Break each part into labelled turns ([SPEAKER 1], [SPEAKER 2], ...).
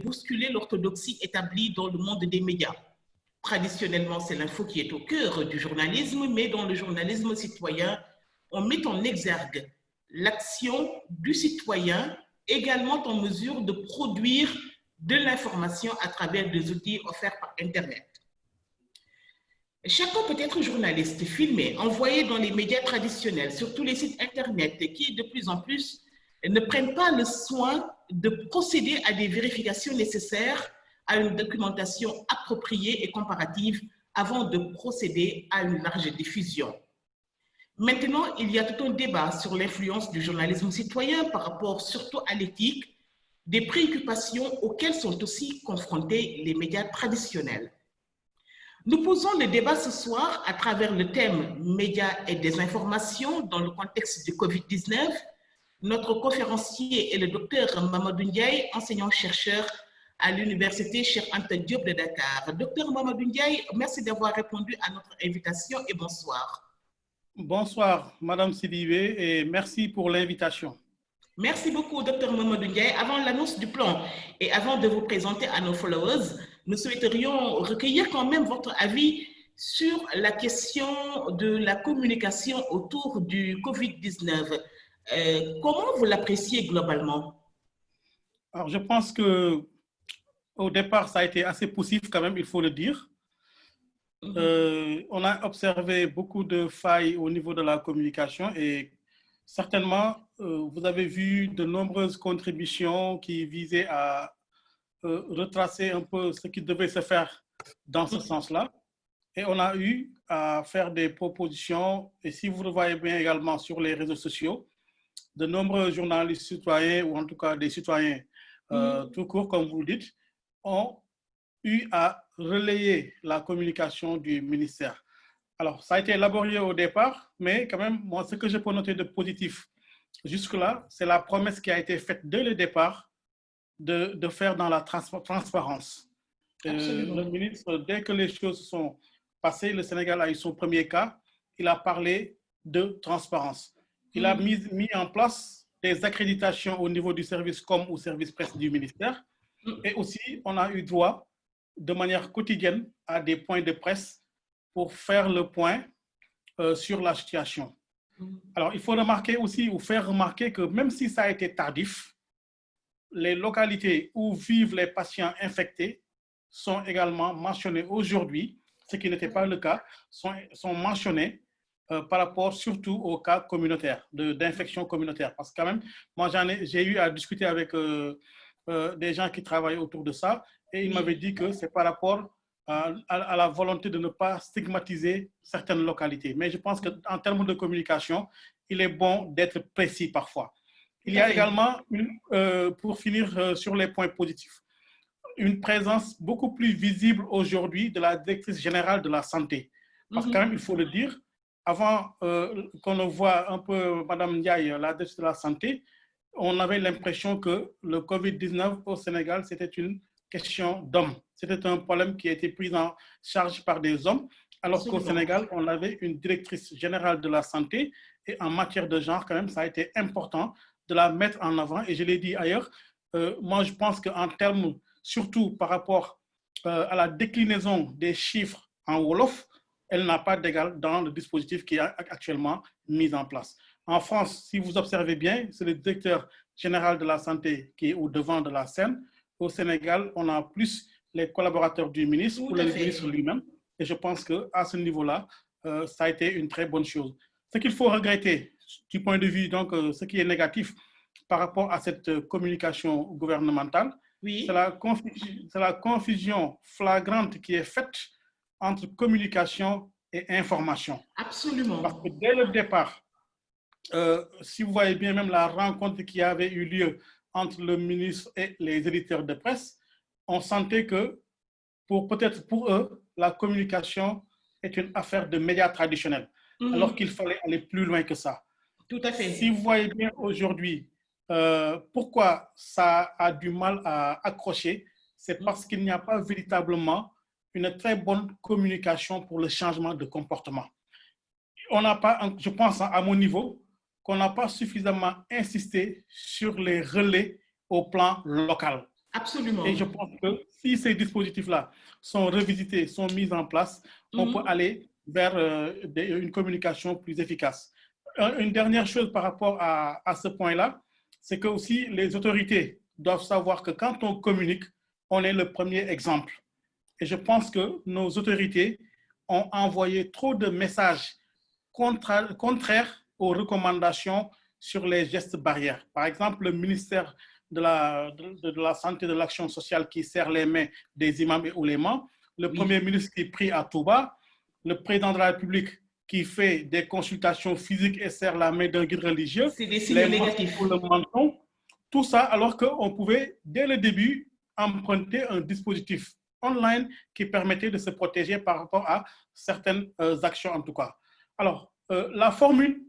[SPEAKER 1] bousculer l'orthodoxie établie dans le monde des médias. Traditionnellement, c'est l'info qui est au cœur du journalisme, mais dans le journalisme citoyen, on met en exergue l'action du citoyen, également en mesure de produire de l'information à travers des outils offerts par Internet. Chacun peut être journaliste, filmé, envoyé dans les médias traditionnels, sur tous les sites Internet qui, de plus en plus, ne prennent pas le soin de procéder à des vérifications nécessaires à une documentation appropriée et comparative avant de procéder à une large diffusion. Maintenant, il y a tout un débat sur l'influence du journalisme citoyen par rapport surtout à l'éthique, des préoccupations auxquelles sont aussi confrontés les médias traditionnels. Nous posons le débat ce soir à travers le thème médias et désinformation dans le contexte du Covid-19. Notre conférencier est le docteur Mamadou Ndiaye, enseignant-chercheur à l'université Cheikh Anta Diop de Dakar. Docteur Mamadou Ndiaye, merci d'avoir répondu à notre invitation et bonsoir.
[SPEAKER 2] Bonsoir, Madame Sidibé, et merci pour l'invitation.
[SPEAKER 1] Merci beaucoup, Dr Mamadou Ndiaye. Avant l'annonce du plan et avant de vous présenter à nos followers, nous souhaiterions recueillir quand même votre avis sur la question de la communication autour du Covid-19. Comment vous l'appréciez globalement?
[SPEAKER 2] Alors, je pense que au départ, ça a été assez poussif quand même, il faut le dire. On a observé beaucoup de failles au niveau de la communication et certainement, vous avez vu de nombreuses contributions qui visaient à retracer un peu ce qui devait se faire dans ce sens-là. Et on a eu à faire des propositions, et si vous le voyez bien également sur les réseaux sociaux, de nombreux journalistes citoyens, ou en tout cas des citoyens tout court, comme vous le dites, ont eu à relayer la communication du ministère. Alors, ça a été laborieux au départ, mais quand même, moi, ce que je peux noter de positif jusque-là, c'est la promesse qui a été faite dès le départ de faire dans la transparence. Le ministre, dès que les choses sont passées, le Sénégal a eu son premier cas, il a parlé de transparence. Il a mis en place des accréditations au niveau du service com ou service presse du ministère. Et aussi, on a eu droit de manière quotidienne à des points de presse pour faire le point sur la situation. Alors, il faut remarquer aussi ou faire remarquer que même si ça a été tardif, les localités où vivent les patients infectés sont également mentionnées aujourd'hui, ce qui n'était pas le cas, sont mentionnés par rapport surtout aux cas communautaires, d'infection communautaire. Parce que quand même, moi, j'ai eu à discuter avec des gens qui travaillent autour de ça et ils m'avaient dit que c'est par rapport à la volonté de ne pas stigmatiser certaines localités. Mais je pense qu'en termes de communication, il est bon d'être précis parfois. Il y a également, pour finir sur les points positifs, une présence beaucoup plus visible aujourd'hui de la directrice générale de la santé. Parce que quand même, il faut le dire, avant qu'on ne voit un peu Mme Ndiaye, la directrice de la santé, on avait l'impression que le Covid-19 au Sénégal, c'était une question d'hommes. C'était un problème qui a été pris en charge par des hommes, alors qu'au Sénégal, on avait une directrice générale de la santé et en matière de genre, quand même, ça a été important de la mettre en avant. Et je l'ai dit ailleurs, moi, je pense qu'en termes, surtout par rapport à la déclinaison des chiffres en Wolof, elle n'a pas d'égal dans le dispositif qui est actuellement mis en place. En France, si vous observez bien, c'est le directeur général de la santé qui est au devant de la scène. Au Sénégal, on a plus les collaborateurs du ministre ou le ministre lui-même. Et je pense qu'à ce niveau-là, ça a été une très bonne chose. Ce qu'il faut regretter du point de vue, donc, ce qui est négatif par rapport à cette communication gouvernementale, c'est la confusion flagrante qui est faite entre communication et information.
[SPEAKER 1] Absolument.
[SPEAKER 2] Parce que dès le départ, si vous voyez bien même la rencontre qui avait eu lieu entre le ministre et les éditeurs de presse, on sentait que peut-être pour eux, la communication est une affaire de médias traditionnels, alors qu'il fallait aller plus loin que ça.
[SPEAKER 1] Tout à fait.
[SPEAKER 2] Si vous voyez bien aujourd'hui, pourquoi ça a du mal à accrocher, c'est parce qu'il n'y a pas véritablement une très bonne communication pour le changement de comportement. On n'a pas, je pense à mon niveau, qu'on n'a pas suffisamment insisté sur les relais au plan local. Et je
[SPEAKER 1] Absolument.
[SPEAKER 2] pense que si ces dispositifs-là sont revisités, sont mis en place, on peut
[SPEAKER 1] Mhm.
[SPEAKER 2] aller vers une communication plus efficace. Une dernière chose par rapport à ce point-là, c'est que aussi les autorités doivent savoir que quand on communique, on est le premier exemple. Et je pense que nos autorités ont envoyé trop de messages contraires aux recommandations sur les gestes barrières. Par exemple, le ministère de la Santé et de l'Action sociale qui serre les mains des imams et oulémas, le Premier
[SPEAKER 1] Oui,
[SPEAKER 2] ministre qui prie à Touba, le président de la République qui fait des consultations physiques et serre la main d'un guide religieux,
[SPEAKER 1] c'est des
[SPEAKER 2] les
[SPEAKER 1] signes
[SPEAKER 2] masques pour
[SPEAKER 1] négatifs.
[SPEAKER 2] le menton, tout ça alors qu'on pouvait, dès le début, emprunter un dispositif online qui permettait de se protéger par rapport à certaines actions en tout cas. Alors, la formule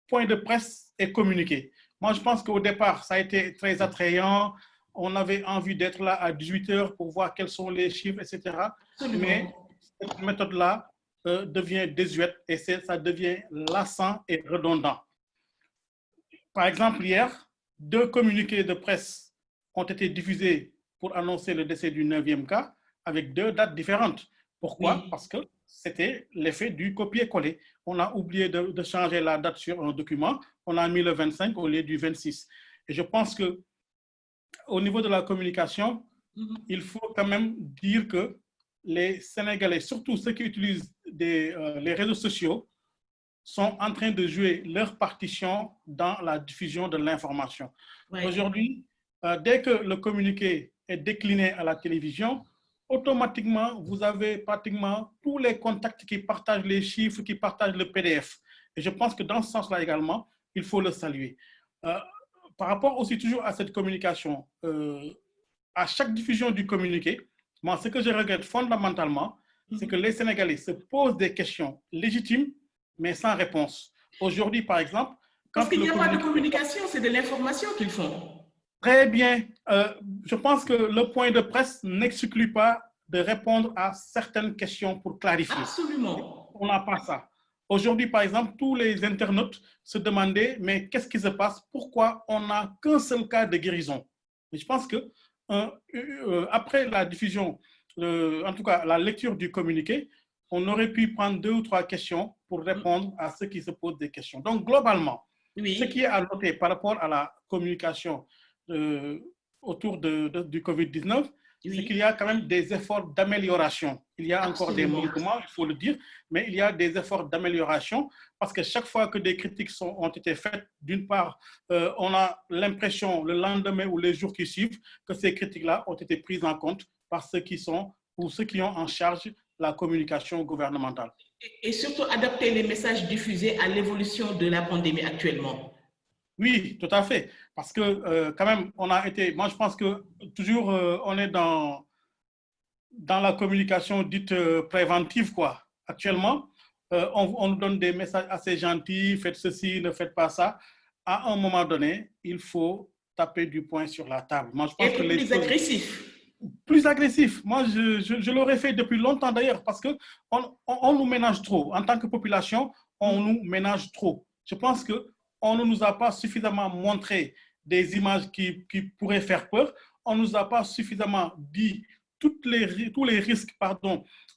[SPEAKER 2] point de presse est communiqué. Moi, je pense qu'au départ, ça a été très attrayant. On avait envie d'être là à 18 heures pour voir quels sont les chiffres, etc. Mais
[SPEAKER 1] Absolument.
[SPEAKER 2] cette méthode-là devient désuète et ça devient lassant et redondant. Par exemple, hier, 2 communiqués de presse ont été diffusés pour annoncer le décès du 9e cas avec 2 dates différentes. Pourquoi?
[SPEAKER 1] Oui.
[SPEAKER 2] Parce que c'était l'effet du copier-coller. On a oublié de changer la date sur un document. On a mis le 25 au lieu du 26. Et je pense qu'au niveau de la communication,
[SPEAKER 1] Mhm.
[SPEAKER 2] il faut quand même dire que les Sénégalais, surtout ceux qui utilisent les réseaux sociaux, sont en train de jouer leur partition dans la diffusion de l'information.
[SPEAKER 1] Ouais.
[SPEAKER 2] Aujourd'hui, dès que le communiqué est décliné à la télévision, automatiquement, vous avez pratiquement tous les contacts qui partagent les chiffres, qui partagent le PDF. Et je pense que dans ce sens-là également, il faut le saluer. Euh, Par rapport aussi toujours à cette communication, à chaque diffusion du communiqué, moi, ce que je regrette fondamentalement, c'est que
[SPEAKER 1] Mhm.
[SPEAKER 2] les Sénégalais se posent des questions légitimes, mais sans réponse. Aujourd'hui, par exemple,
[SPEAKER 1] Parce
[SPEAKER 2] quand
[SPEAKER 1] qu'il
[SPEAKER 2] le
[SPEAKER 1] n'y a pas de
[SPEAKER 2] communiqué est
[SPEAKER 1] communication, c'est de l'information qu'ils font.
[SPEAKER 2] très bien, je pense que le point de presse n'exclut pas de répondre à certaines questions pour clarifier.
[SPEAKER 1] Absolument.
[SPEAKER 2] On n'a pas ça. Aujourd'hui, par exemple, tous les internautes se demandaient, mais qu'est-ce qui se passe? Pourquoi on n'a qu'un seul cas de guérison? Et je pense que après la diffusion, en tout cas la lecture du communiqué, on aurait pu prendre 2 ou 3 questions pour répondre à ceux qui se posent des questions. Donc, globalement, ce qui est
[SPEAKER 1] Oui,
[SPEAKER 2] à noter par rapport à la communication euh, autour du COVID-19, c'est qu'il y
[SPEAKER 1] oui,
[SPEAKER 2] a quand même des efforts d'amélioration. Il y a encore des
[SPEAKER 1] absolument.
[SPEAKER 2] manquements, il faut le dire, mais il y a des efforts d'amélioration parce que chaque fois que des critiques ont été faites, d'une part, on a l'impression le lendemain ou les jours qui suivent que ces critiques-là ont été prises en compte par ceux qui sont ou ceux qui ont en charge la communication gouvernementale.
[SPEAKER 1] Et surtout adapter les messages diffusés à l'évolution de la pandémie actuellement.
[SPEAKER 2] Oui, tout à fait. Parce que quand même, on a été, moi je pense que toujours on est dans la communication dite préventive, quoi. Actuellement, on nous donne des messages assez gentils, faites ceci, ne faites pas ça. À un moment donné, il faut taper du poing sur la table. Moi, je pense que
[SPEAKER 1] Être
[SPEAKER 2] les
[SPEAKER 1] plus
[SPEAKER 2] choses
[SPEAKER 1] agressif.
[SPEAKER 2] plus agressifs, moi, je l'aurais fait depuis longtemps d'ailleurs, parce qu'on on nous ménage trop. En tant que population, on nous ménage trop. Je pense qu'on ne nous a pas suffisamment montré des images qui pourraient faire peur. On ne nous a pas suffisamment dit tous les risques par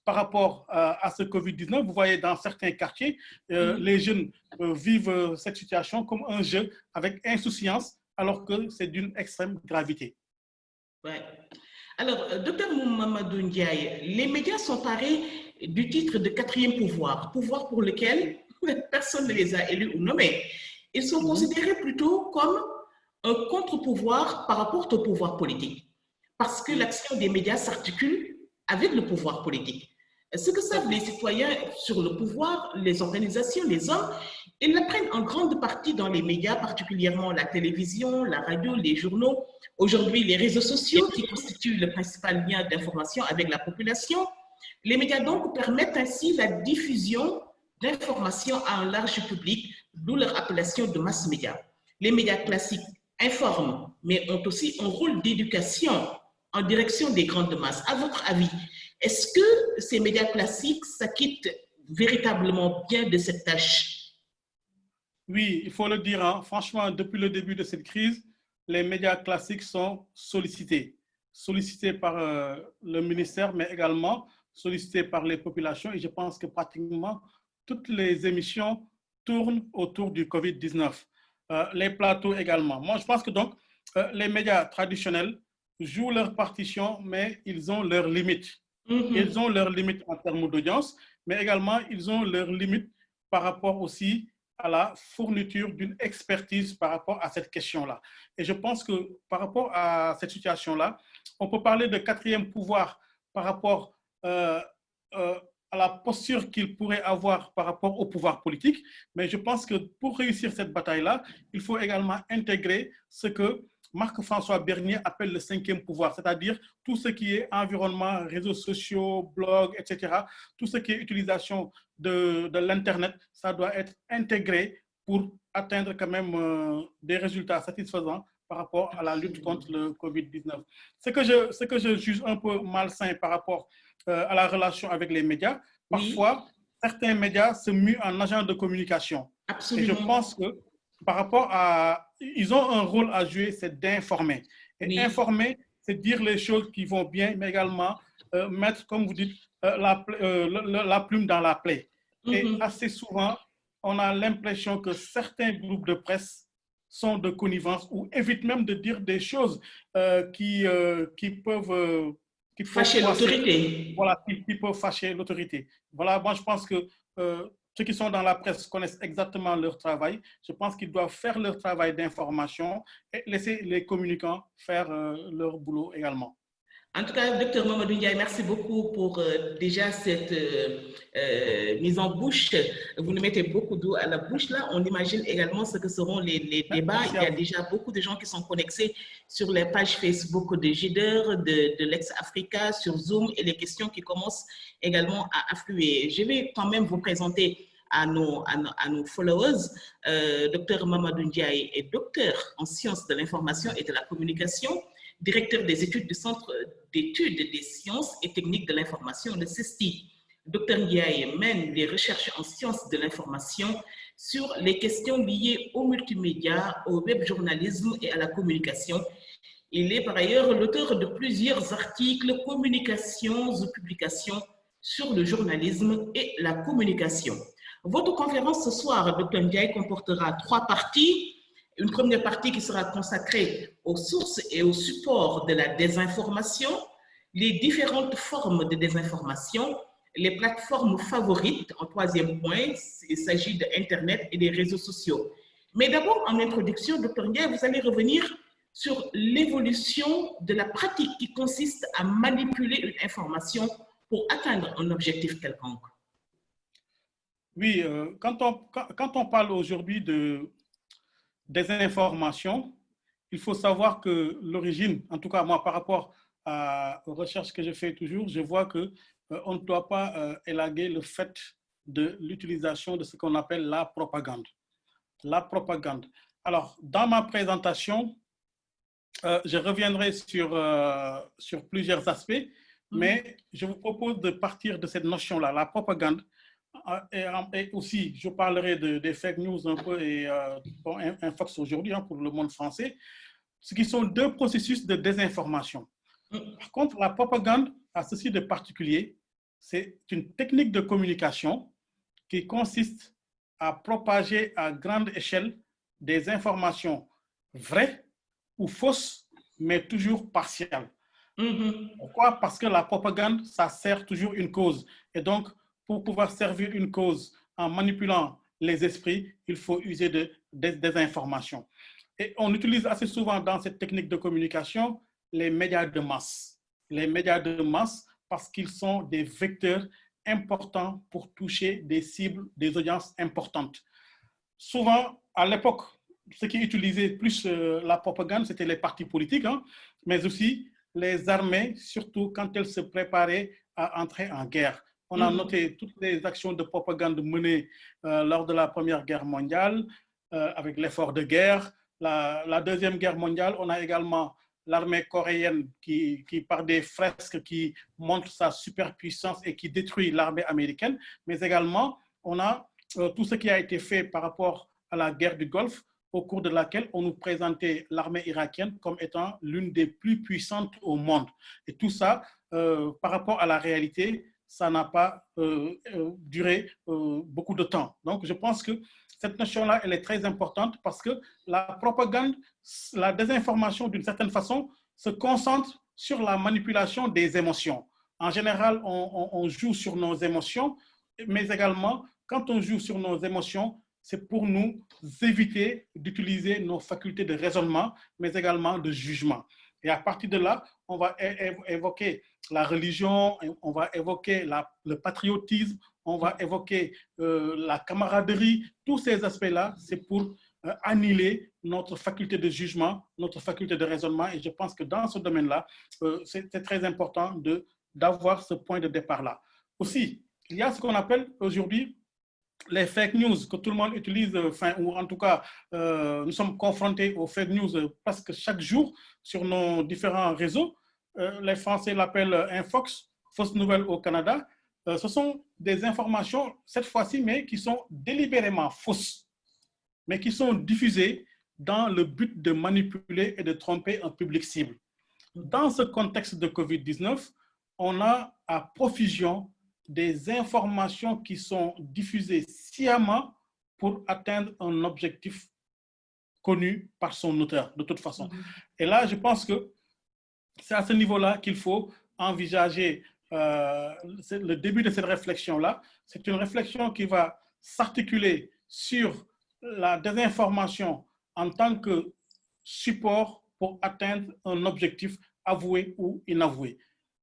[SPEAKER 2] rapport à ce Covid-19. Vous voyez, dans certains quartiers, les jeunes vivent cette situation comme un jeu avec insouciance, alors que c'est d'une extrême gravité.
[SPEAKER 1] Ouais. Alors, docteur Mamadou Ndiaye, les médias sont parés du titre de quatrième pouvoir, pouvoir pour lequel personne ne les a élus ou nommés. Ils sont
[SPEAKER 2] Mhm.
[SPEAKER 1] considérés plutôt comme un contre-pouvoir par rapport au pouvoir politique, parce que
[SPEAKER 2] Oui,
[SPEAKER 1] l'action des médias s'articule avec le pouvoir politique. Ce que
[SPEAKER 2] tout à
[SPEAKER 1] savent les
[SPEAKER 2] fait.
[SPEAKER 1] citoyens sur le pouvoir, les organisations, les hommes, ils l'apprennent en grande partie dans les médias, particulièrement la télévision, la radio, les journaux. Aujourd'hui, les réseaux sociaux qui constituent le principal lien d'information avec la population. Les médias donc permettent ainsi la diffusion d'informations à un large public, d'où leur appellation de mass média. Les médias classiques informent, mais ont aussi un rôle d'éducation en direction des grandes masses. À votre avis, est-ce que ces médias classiques s'acquittent véritablement bien de cette tâche?
[SPEAKER 2] Oui, il faut le dire, hein. Franchement, depuis le début de cette crise, les médias classiques sont sollicités. sollicité par le ministère, mais également sollicité par les populations. Et je pense que pratiquement toutes les émissions tournent autour du Covid-19. Les plateaux également. Moi, je pense que donc, les médias traditionnels jouent leur partition, mais ils ont leurs limites. Ils ont leurs limites en termes d'audience, mais également, ils ont leurs limites par rapport aussi à la fourniture d'une expertise par rapport à cette question-là. Et je pense que par rapport à cette situation-là, on peut parler de quatrième pouvoir par rapport à la posture qu'il pourrait avoir par rapport au pouvoir politique. Mais je pense que pour réussir cette bataille-là, il faut également intégrer ce que Marc-François Bernier appelle le cinquième pouvoir, c'est-à-dire tout ce qui est environnement, réseaux sociaux, blogs, etc., tout ce qui est utilisation de l'Internet, ça doit être intégré pour atteindre quand même des résultats satisfaisants par rapport à la lutte contre le Covid-19. Ce que je juge un peu malsain par rapport à la relation avec les médias, parfois, certains médias se muent en agents de communication.
[SPEAKER 1] Absolument.
[SPEAKER 2] Et je pense que par rapport à... Ils ont un rôle à jouer, c'est d'informer. Et informer, c'est dire les choses qui vont bien, mais également mettre, comme vous dites, la plume dans la plaie. Et assez souvent, on a l'impression que certains groupes de presse sont de connivence ou évitent même de dire des choses qui peuvent...
[SPEAKER 1] fâcher l'autorité.
[SPEAKER 2] Voilà, qui peuvent fâcher l'autorité. Voilà, moi je pense que ceux qui sont dans la presse connaissent exactement leur travail. Je pense qu'ils doivent faire leur travail d'information et laisser les communicants faire leur boulot également.
[SPEAKER 1] En tout cas, Dr Mamadou Ndiaye, merci beaucoup pour déjà cette mise en bouche. Vous nous mettez beaucoup d'eau à la bouche là. On imagine également ce que seront les débats. Il y a déjà beaucoup de gens qui sont connectés sur les pages Facebook de JIDER, de Lex-Africa, sur Zoom, et les questions qui commencent également à affluer. Je vais quand même vous présenter à nos followers. Dr Mamadou Ndiaye est docteur en sciences de l'information et de la communication, directeur des études du Centre d'études des sciences et techniques de l'information, le CESTI. Dr Ndiaye mène des recherches en sciences de l'information sur les questions liées aux multimédia, au web-journalisme et à la communication. Il est par ailleurs l'auteur de plusieurs articles, communications ou publications sur le journalisme et la communication. Votre conférence ce soir, Dr Ndiaye, comportera 3 parties. Une première partie qui sera consacrée aux sources et aux supports de la désinformation, les différentes formes de désinformation, les plateformes favorites. En 3e point, il s'agit d'Internet et des réseaux sociaux. Mais d'abord, en introduction, Dr Ndiaye, vous allez revenir sur l'évolution de la pratique qui consiste à manipuler une information pour atteindre un objectif quelconque.
[SPEAKER 2] Oui, quand on parle aujourd'hui de désinformation, il faut savoir que l'origine, en tout cas moi par rapport aux recherches que je fais toujours, je vois qu'on ne doit pas élaguer le fait de l'utilisation de ce qu'on appelle la propagande. La propagande. Alors, dans ma présentation, je reviendrai sur plusieurs aspects, mais je vous propose de partir de cette notion-là, la propagande. Et aussi, je parlerai des fake news un peu et un Fox aujourd'hui pour le monde français, ce qui sont 2 processus de désinformation. Par contre, la propagande a ceci de particulier, c'est une technique de communication qui consiste à propager à grande échelle des informations vraies ou fausses, mais toujours partielles. Pourquoi? Parce que la propagande, ça sert toujours une cause. Et donc, pour pouvoir servir une cause en manipulant les esprits, il faut user des informations. Et on utilise assez souvent dans cette technique de communication les médias de masse. Les médias de masse parce qu'ils sont des vecteurs importants pour toucher des cibles, des audiences importantes. Souvent, à l'époque, ce qui utilisait plus la propagande, c'était les partis politiques, mais aussi les armées, surtout quand elles se préparaient à entrer en guerre. On a noté toutes les actions de propagande menées lors de la Première Guerre mondiale, avec l'effort de guerre. La Deuxième Guerre mondiale, on a également l'armée coréenne qui, par des fresques qui montrent sa superpuissance et qui détruit l'armée américaine, mais également, on a tout ce qui a été fait par rapport à la guerre du Golfe. au cours de laquelle on nous présentait l'armée irakienne comme étant l'une des plus puissantes au monde. Et tout ça, par rapport à la réalité, ça n'a pas duré beaucoup de temps. Donc, je pense que cette notion-là, elle est très importante parce que la propagande, la désinformation, d'une certaine façon, se concentre sur la manipulation des émotions. En général, on joue sur nos émotions, mais également, quand on joue sur nos émotions, c'est pour nous éviter d'utiliser nos facultés de raisonnement, mais également de jugement. Et à partir de là, on va évoquer la religion, on va évoquer le patriotisme, on va évoquer la camaraderie. Tous ces aspects-là, c'est pour annihiler notre faculté de jugement, notre faculté de raisonnement. Et je pense que dans ce domaine-là, c'est très important d'avoir ce point de départ-là. Aussi, il y a ce qu'on appelle aujourd'hui les fake news que tout le monde utilise, ou en tout cas, nous sommes confrontés aux fake news presque chaque jour sur nos différents réseaux. Les Français l'appellent Infox, fausse nouvelle au Canada. Ce sont des informations, cette fois-ci, mais qui sont délibérément fausses, mais qui sont diffusées dans le but de manipuler et de tromper un public cible. Dans ce contexte de COVID-19, on a à profusion des informations qui sont diffusées sciemment pour atteindre un objectif connu par son auteur, de toute façon. Et là, je pense que c'est à ce niveau-là qu'il faut envisager le début de cette réflexion-là. C'est une réflexion qui va s'articuler sur la désinformation en tant que support pour atteindre un objectif avoué ou inavoué.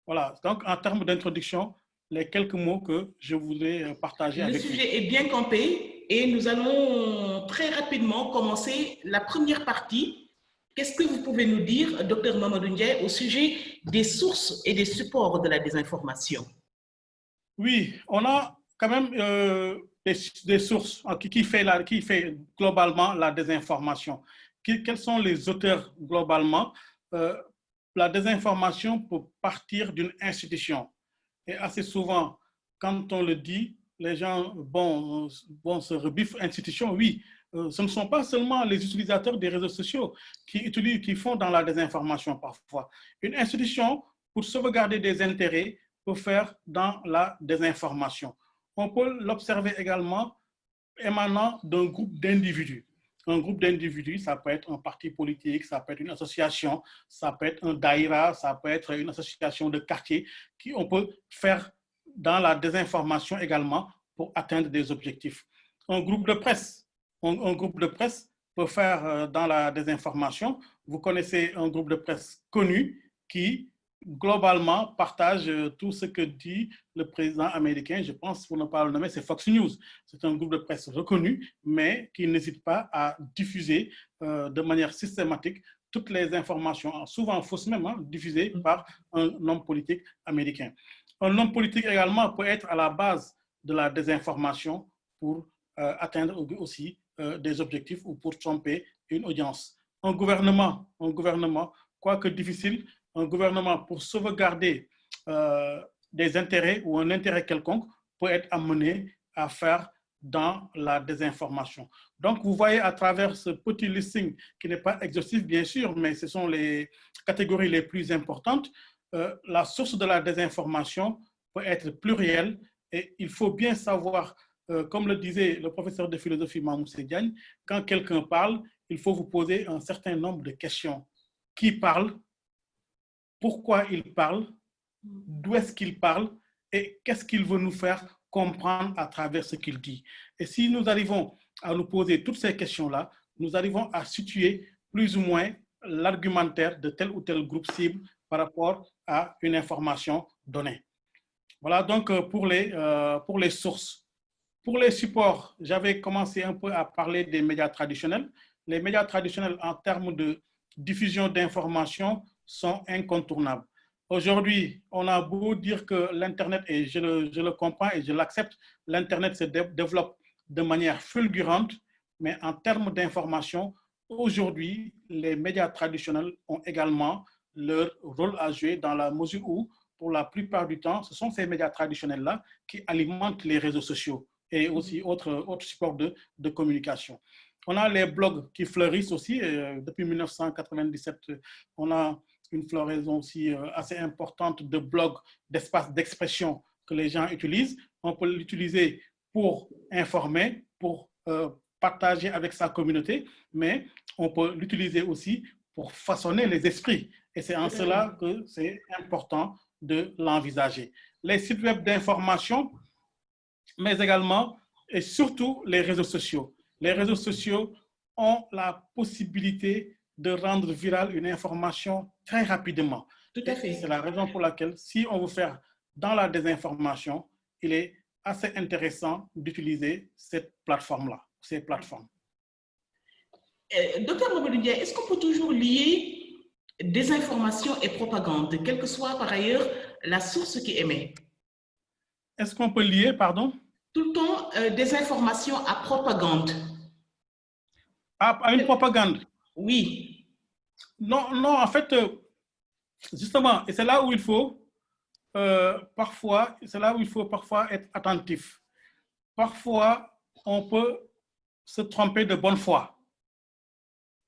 [SPEAKER 2] Voilà, donc en termes d'introduction, les quelques mots que je voulais partager avec vous.
[SPEAKER 1] Le sujet est bien campé et nous allons très rapidement commencer la première partie. Qu'est-ce que vous pouvez nous dire, Dr Mamadou Ndiaye, au sujet des sources et des supports de la désinformation?
[SPEAKER 2] Oui, on a quand même des sources qui fait globalement la désinformation. Quels sont les auteurs globalement? La désinformation peut partir d'une institution. Et assez souvent, quand on le dit, les gens se rebiffent institution. Oui, ce ne sont pas seulement les utilisateurs des réseaux sociaux qui font dans la désinformation parfois. Une institution, pour sauvegarder des intérêts, peut faire dans la désinformation. On peut l'observer également émanant d'un groupe d'individus. Un groupe d'individus, ça peut être un parti politique, ça peut être une association, ça peut être un daïra, ça peut être une association de quartier on peut faire dans la désinformation également pour atteindre des objectifs. Un groupe de presse peut faire dans la désinformation. Vous connaissez un groupe de presse connu qui globalement partage tout ce que dit le président américain. Je pense, pour ne pas le nommer, c'est Fox News. C'est un groupe de presse reconnu, mais qui n'hésite pas à diffuser de manière systématique toutes les informations, souvent fausses même, diffusées par un homme politique américain. Un homme politique également peut être à la base de la désinformation pour atteindre aussi des objectifs ou pour tromper une audience. Un gouvernement, quoique difficile, un gouvernement, pour sauvegarder des intérêts ou un intérêt quelconque, peut être amené à faire dans la désinformation. Donc, vous voyez à travers ce petit listing, qui n'est pas exhaustif, bien sûr, mais ce sont les catégories les plus importantes, la source de la désinformation peut être plurielle et il faut bien savoir, comme le disait le professeur de philosophie Mahmoud Diagne, quand quelqu'un parle, il faut vous poser un certain nombre de questions. Qui parle? Pourquoi il parle, d'où est-ce qu'il parle et qu'est-ce qu'il veut nous faire comprendre à travers ce qu'il dit. Et si nous arrivons à nous poser toutes ces questions-là, nous arrivons à situer plus ou moins l'argumentaire de tel ou tel groupe cible par rapport à une information donnée. Voilà donc pour les sources. Pour les supports, j'avais commencé un peu à parler des médias traditionnels. Les médias traditionnels en termes de diffusion d'informations sont incontournables. Aujourd'hui, on a beau dire que l'Internet, et je le comprends et je l'accepte, l'Internet se développe de manière fulgurante, mais en termes d'information, aujourd'hui, les médias traditionnels ont également leur rôle à jouer dans la mesure où, pour la plupart du temps, ce sont ces médias traditionnels-là qui alimentent les réseaux sociaux et aussi autres supports de communication. On a les blogs qui fleurissent aussi. Depuis 1997, on a une floraison aussi assez importante de blogs, d'espaces d'expression que les gens utilisent. On peut l'utiliser pour informer, pour partager avec sa communauté, mais on peut l'utiliser aussi pour façonner les esprits. Et c'est en cela que c'est important de l'envisager. Les sites web d'information, mais également et surtout les réseaux sociaux. Les réseaux sociaux ont la possibilité de rendre virale une information très rapidement.
[SPEAKER 1] Tout à fait.
[SPEAKER 2] C'est la raison pour laquelle, si on veut faire dans la désinformation, il est assez intéressant d'utiliser cette plateforme-là, ces plateformes.
[SPEAKER 1] Docteur Mamadou Ndiaye, est-ce qu'on peut toujours lier désinformation et propagande, quelle que soit par ailleurs la source qui émet?
[SPEAKER 2] Est-ce qu'on peut lier, pardon?
[SPEAKER 1] Tout le temps, désinformation à propagande.
[SPEAKER 2] À une propagande?
[SPEAKER 1] Oui.
[SPEAKER 2] Non, non, en fait, justement, et c'est là où il faut parfois être attentif. Parfois, on peut se tromper de bonne foi.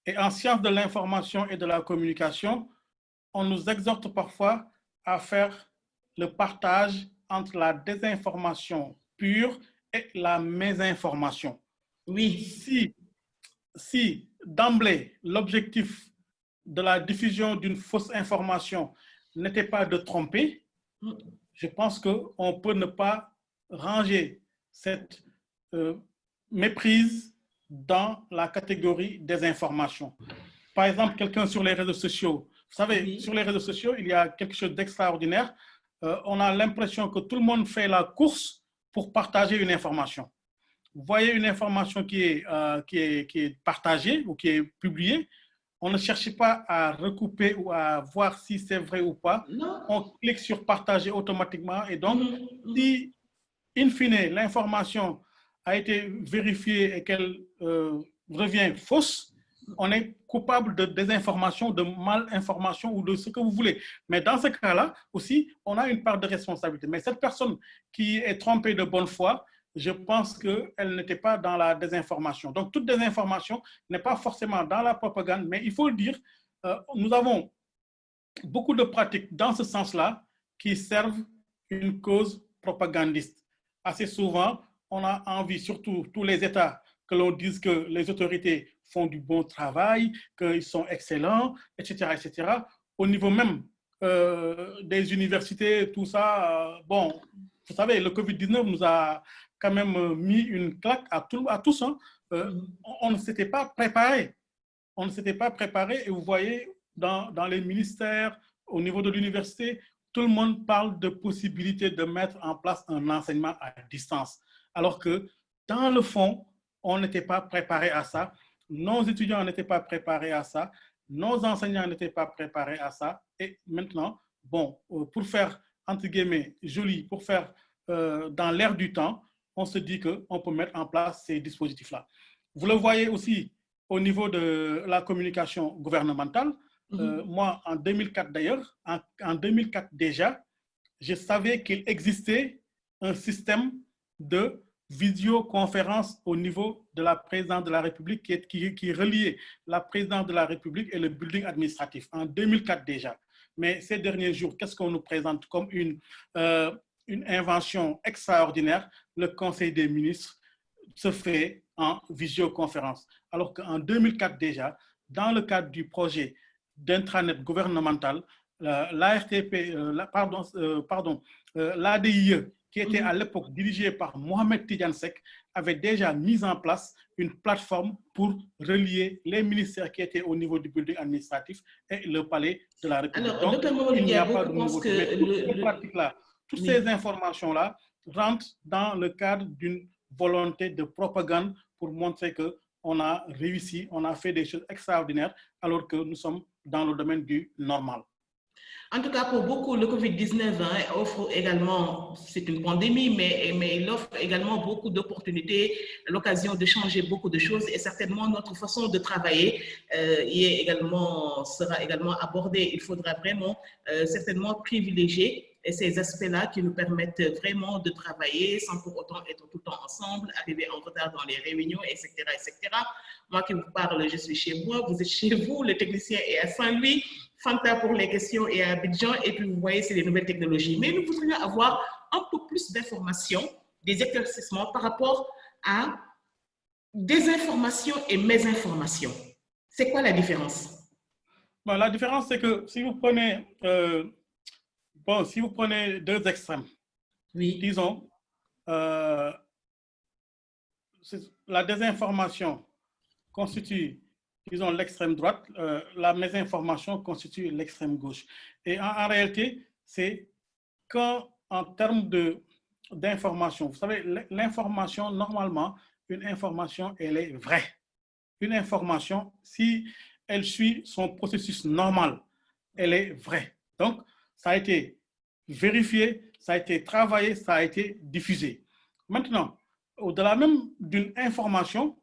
[SPEAKER 2] Et en sciences de l'information et de la communication, on nous exhorte parfois à faire le partage entre la désinformation pure et la mésinformation.
[SPEAKER 1] Oui.
[SPEAKER 2] Si d'emblée, l'objectif de la diffusion d'une fausse information n'était pas de tromper, je pense qu'on peut ne pas ranger cette méprise dans la catégorie des informations. Par exemple, quelqu'un sur les réseaux sociaux. Vous savez, sur les réseaux sociaux, il y a quelque chose d'extraordinaire. On a l'impression que tout le monde fait la course pour partager une information. Vous voyez une information qui est partagée ou qui est publiée, on ne cherche pas à recouper ou à voir si c'est vrai ou pas.
[SPEAKER 1] Non.
[SPEAKER 2] On clique sur partager automatiquement et donc, si, in fine, l'information a été vérifiée et qu'elle revient fausse, on est coupable de désinformation, de malinformation ou de ce que vous voulez. Mais dans ce cas-là aussi, on a une part de responsabilité. Mais cette personne qui est trompée de bonne foi, je pense qu'elle n'était pas dans la désinformation. Donc, toute désinformation n'est pas forcément dans la propagande, mais il faut le dire, nous avons beaucoup de pratiques dans ce sens-là qui servent une cause propagandiste. Assez souvent, on a envie, surtout tous les États, que l'on dise que les autorités font du bon travail, qu'ils sont excellents, etc., etc. Au niveau même des universités, tout ça, bon, vous savez, le Covid-19 nous a quand même mis une claque à tous. Hein. On ne s'était pas préparé. On ne s'était pas préparé et vous voyez, dans les ministères, au niveau de l'université, tout le monde parle de possibilité de mettre en place un enseignement à distance. Alors que dans le fond, on n'était pas préparé à ça. Nos étudiants n'étaient pas préparés à ça. Nos enseignants n'étaient pas préparés à ça. Et maintenant, bon, pour faire, entre guillemets, joli, pour faire dans l'air du temps, on se dit qu'on peut mettre en place ces dispositifs-là. Vous le voyez aussi au niveau de la communication gouvernementale. Moi, en 2004 d'ailleurs, en 2004 déjà, je savais qu'il existait un système de visioconférence au niveau de la présidence de la République qui reliait la présidence de la République et le building administratif, en 2004 déjà. Mais ces derniers jours, qu'est-ce qu'on nous présente comme une invention extraordinaire? Le Conseil des ministres se fait en visioconférence. Alors qu'en 2004 déjà, dans le cadre du projet d'intranet gouvernemental, l'ARTP, l'ADIE, qui était à l'époque dirigée par Mohamed Tidjane Seck, avait déjà mis en place une plateforme pour relier les ministères qui étaient au niveau du building administratif et le palais de la République.
[SPEAKER 1] Alors, donc, il n'y a pas de nouveauté.
[SPEAKER 2] Toutes ces informations-là rentrent dans le cadre d'une volonté de propagande pour montrer qu'on a réussi, on a fait des choses extraordinaires alors que nous sommes dans le domaine du normal.
[SPEAKER 1] En tout cas, pour beaucoup, le Covid-19 offre également, c'est une pandémie, mais il offre également beaucoup d'opportunités, l'occasion de changer beaucoup de choses et certainement notre façon de travailler sera également abordée. Il faudra vraiment certainement privilégier ces aspects-là qui nous permettent vraiment de travailler sans pour autant être tout le temps ensemble, arriver en retard dans les réunions, etc., etc. Moi qui vous parle, je suis chez moi, vous êtes chez vous, le technicien est à Saint-Louis, Fanta pour les questions est à Abidjan, et puis vous voyez, c'est les nouvelles technologies. Mais nous voudrions avoir un peu plus d'informations, des éclaircissements par rapport à des informations et mésinformations. C'est quoi la différence?
[SPEAKER 2] Bon, la différence, c'est que si vous prenez, si vous prenez deux extrêmes,
[SPEAKER 1] oui.
[SPEAKER 2] Disons, la désinformation constitue, disons, l'extrême droite, la mésinformation constitue l'extrême gauche. Et en réalité, c'est qu'en termes d'information, vous savez, l'information, normalement, une information, elle est vraie. Une information, si elle suit son processus normal, elle est vraie. Donc, ça a été vérifié, ça a été travaillé, ça a été diffusé. Maintenant, au-delà même d'une information,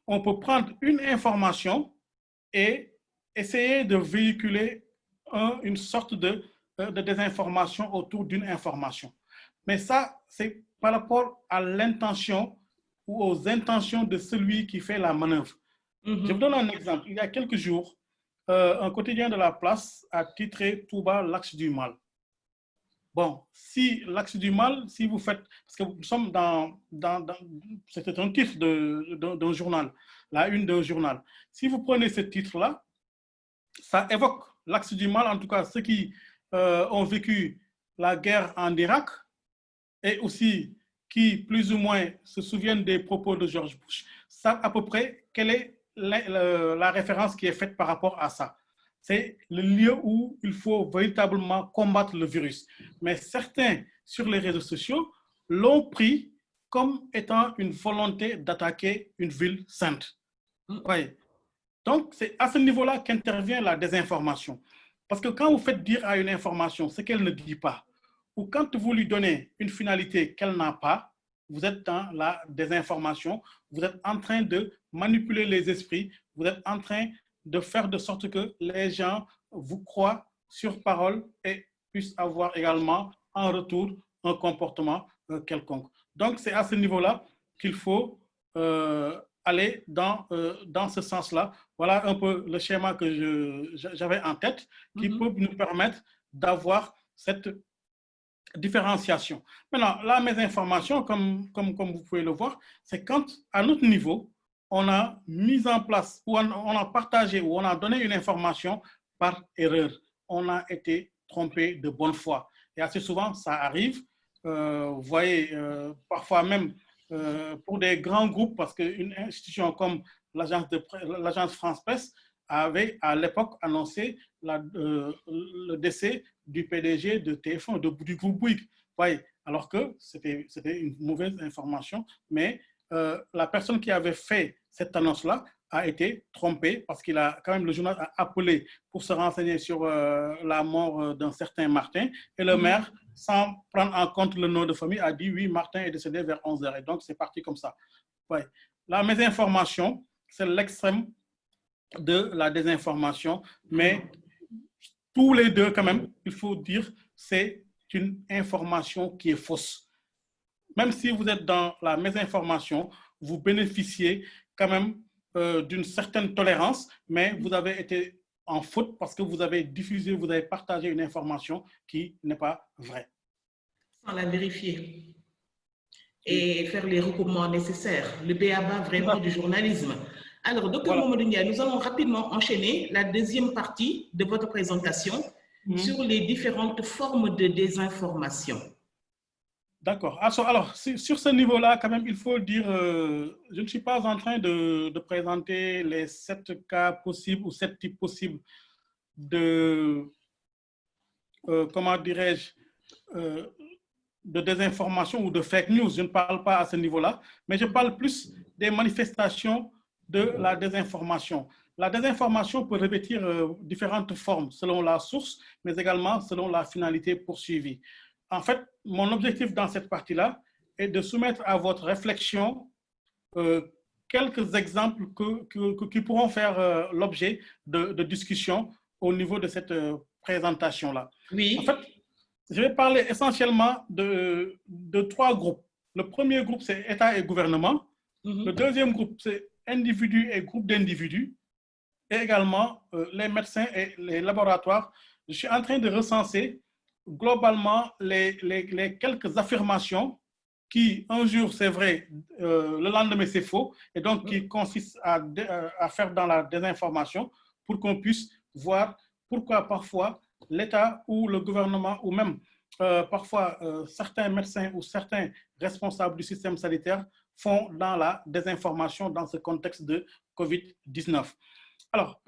[SPEAKER 2] on peut prendre une information et essayer de véhiculer une sorte de désinformation autour d'une information. Mais ça, c'est par rapport à l'intention ou aux intentions de celui qui fait la manœuvre. Je vous donne un exemple. Il y a quelques jours, un quotidien de la place a titré tout bas l'axe du mal. Bon, si l'axe du mal, si vous faites, parce que nous sommes c'était un titre d'un journal, la une d'un journal. Si vous prenez ce titre-là, ça évoque l'axe du mal, en tout cas ceux qui ont vécu la guerre en Irak et aussi qui plus ou moins se souviennent des propos de George Bush, savent à peu près quelle est la référence qui est faite par rapport à ça. C'est le lieu où il faut véritablement combattre le virus. Mais certains, sur les réseaux sociaux, l'ont pris comme étant une volonté d'attaquer une ville sainte. Oui. Donc, c'est à ce niveau-là qu'intervient la désinformation. Parce que quand vous faites dire à une information ce qu'elle ne dit pas, ou quand vous lui donnez une finalité qu'elle n'a pas, vous êtes dans la désinformation, vous êtes en train de manipuler les esprits, vous êtes en train de faire de sorte que les gens vous croient sur parole et puissent avoir également en retour un comportement quelconque. Donc, c'est à ce niveau-là qu'il faut aller dans ce sens-là. Voilà un peu le schéma que j'avais en tête qui peut nous permettre d'avoir cette différenciation. Maintenant, la mésinformation, comme vous pouvez le voir, c'est quand, à notre niveau, on a mis en place, ou on a partagé, ou on a donné une information par erreur. On a été trompé de bonne foi. Et assez souvent, ça arrive. Vous voyez, parfois même pour des grands groupes, parce qu'une institution comme l'agence France Presse avait à l'époque annoncé le décès du PDG de TF1, du groupe Bouygues. Ouais, alors que c'était une mauvaise information, mais la personne qui avait fait cette annonce-là a été trompée parce qu'il a quand même, le journal a appelé pour se renseigner sur la mort d'un certain Martin et le maire, sans prendre en compte le nom de famille, a dit oui, Martin est décédé vers 11h et donc c'est parti comme ça. Ouais. La mésinformation, c'est l'extrême de la désinformation, mais tous les deux quand même, il faut dire, c'est une information qui est fausse. Même si vous êtes dans la mésinformation, vous bénéficiez quand même d'une certaine tolérance, mais vous avez été en faute parce que vous avez diffusé, vous avez partagé une information qui n'est pas vraie.
[SPEAKER 1] Sans la vérifier et faire les recoupements nécessaires, le b.a.-ba vraiment du journalisme. Alors, Dr. Mamadou Ndiaye, nous allons rapidement enchaîner la deuxième partie de votre présentation sur les différentes formes de désinformation.
[SPEAKER 2] D'accord. Alors, sur ce niveau-là, quand même, il faut dire, je ne suis pas en train de présenter les 7 cas possibles ou 7 types possibles de, comment dirais-je, de désinformation ou de fake news. Je ne parle pas à ce niveau-là, mais je parle plus des manifestations de la désinformation. La désinformation peut revêtir différentes formes selon la source, mais également selon la finalité poursuivie. En fait, mon objectif dans cette partie-là est de soumettre à votre réflexion quelques exemples qui pourront faire l'objet de discussions au niveau de cette présentation-là.
[SPEAKER 1] Oui.
[SPEAKER 2] En fait, je vais parler essentiellement de trois groupes. Le premier groupe, c'est État et gouvernement. Le deuxième groupe, c'est individus et groupes d'individus. Et également les médecins et les laboratoires. Je suis en train de recenser globalement les quelques affirmations qui, un jour, c'est vrai, le lendemain, c'est faux, et donc qui consistent à faire dans la désinformation pour qu'on puisse voir pourquoi parfois l'État ou le gouvernement ou même parfois certains médecins ou certains responsables du système sanitaire font dans la désinformation dans ce contexte de COVID-19. Alors,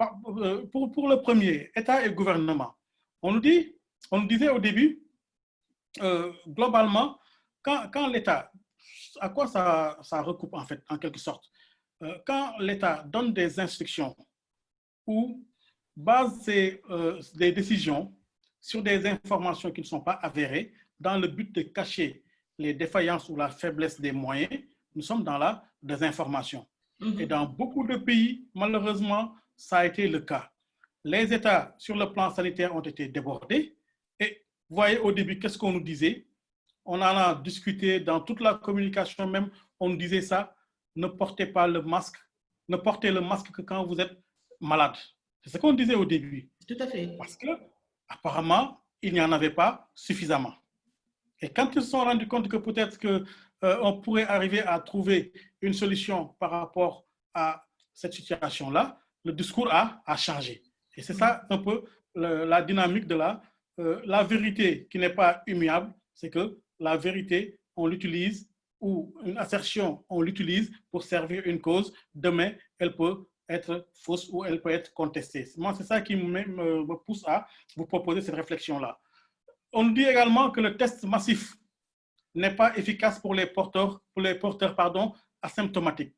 [SPEAKER 2] pour le premier, État et gouvernement, on nous disait au début, globalement, quand l'État, à quoi ça recoupe en fait, en quelque sorte, quand l'État donne des instructions ou base des décisions sur des informations qui ne sont pas avérées dans le but de cacher les défaillances ou la faiblesse des moyens, nous sommes dans la désinformation. Et dans beaucoup de pays, malheureusement, ça a été le cas. Les États, sur le plan sanitaire, ont été débordés. Et vous voyez, au début, qu'est-ce qu'on nous disait? On en a discuté dans toute la communication même, on nous disait ça, ne portez pas le masque, ne portez le masque que quand vous êtes malade. C'est ce qu'on disait au début.
[SPEAKER 1] Tout à fait.
[SPEAKER 2] Parce que, apparemment, il n'y en avait pas suffisamment. Et quand ils se sont rendus compte que peut-être qu'on pourrait arriver à trouver une solution par rapport à cette situation-là, le discours a changé. Et c'est ça un peu la dynamique de la vérité qui n'est pas immuable, c'est que la vérité, on l'utilise, ou une assertion, on l'utilise pour servir une cause. Demain, elle peut être fausse ou elle peut être contestée. Moi, c'est ça qui me pousse à vous proposer cette réflexion-là. On dit également que le test massif n'est pas efficace pour les porteurs asymptomatiques.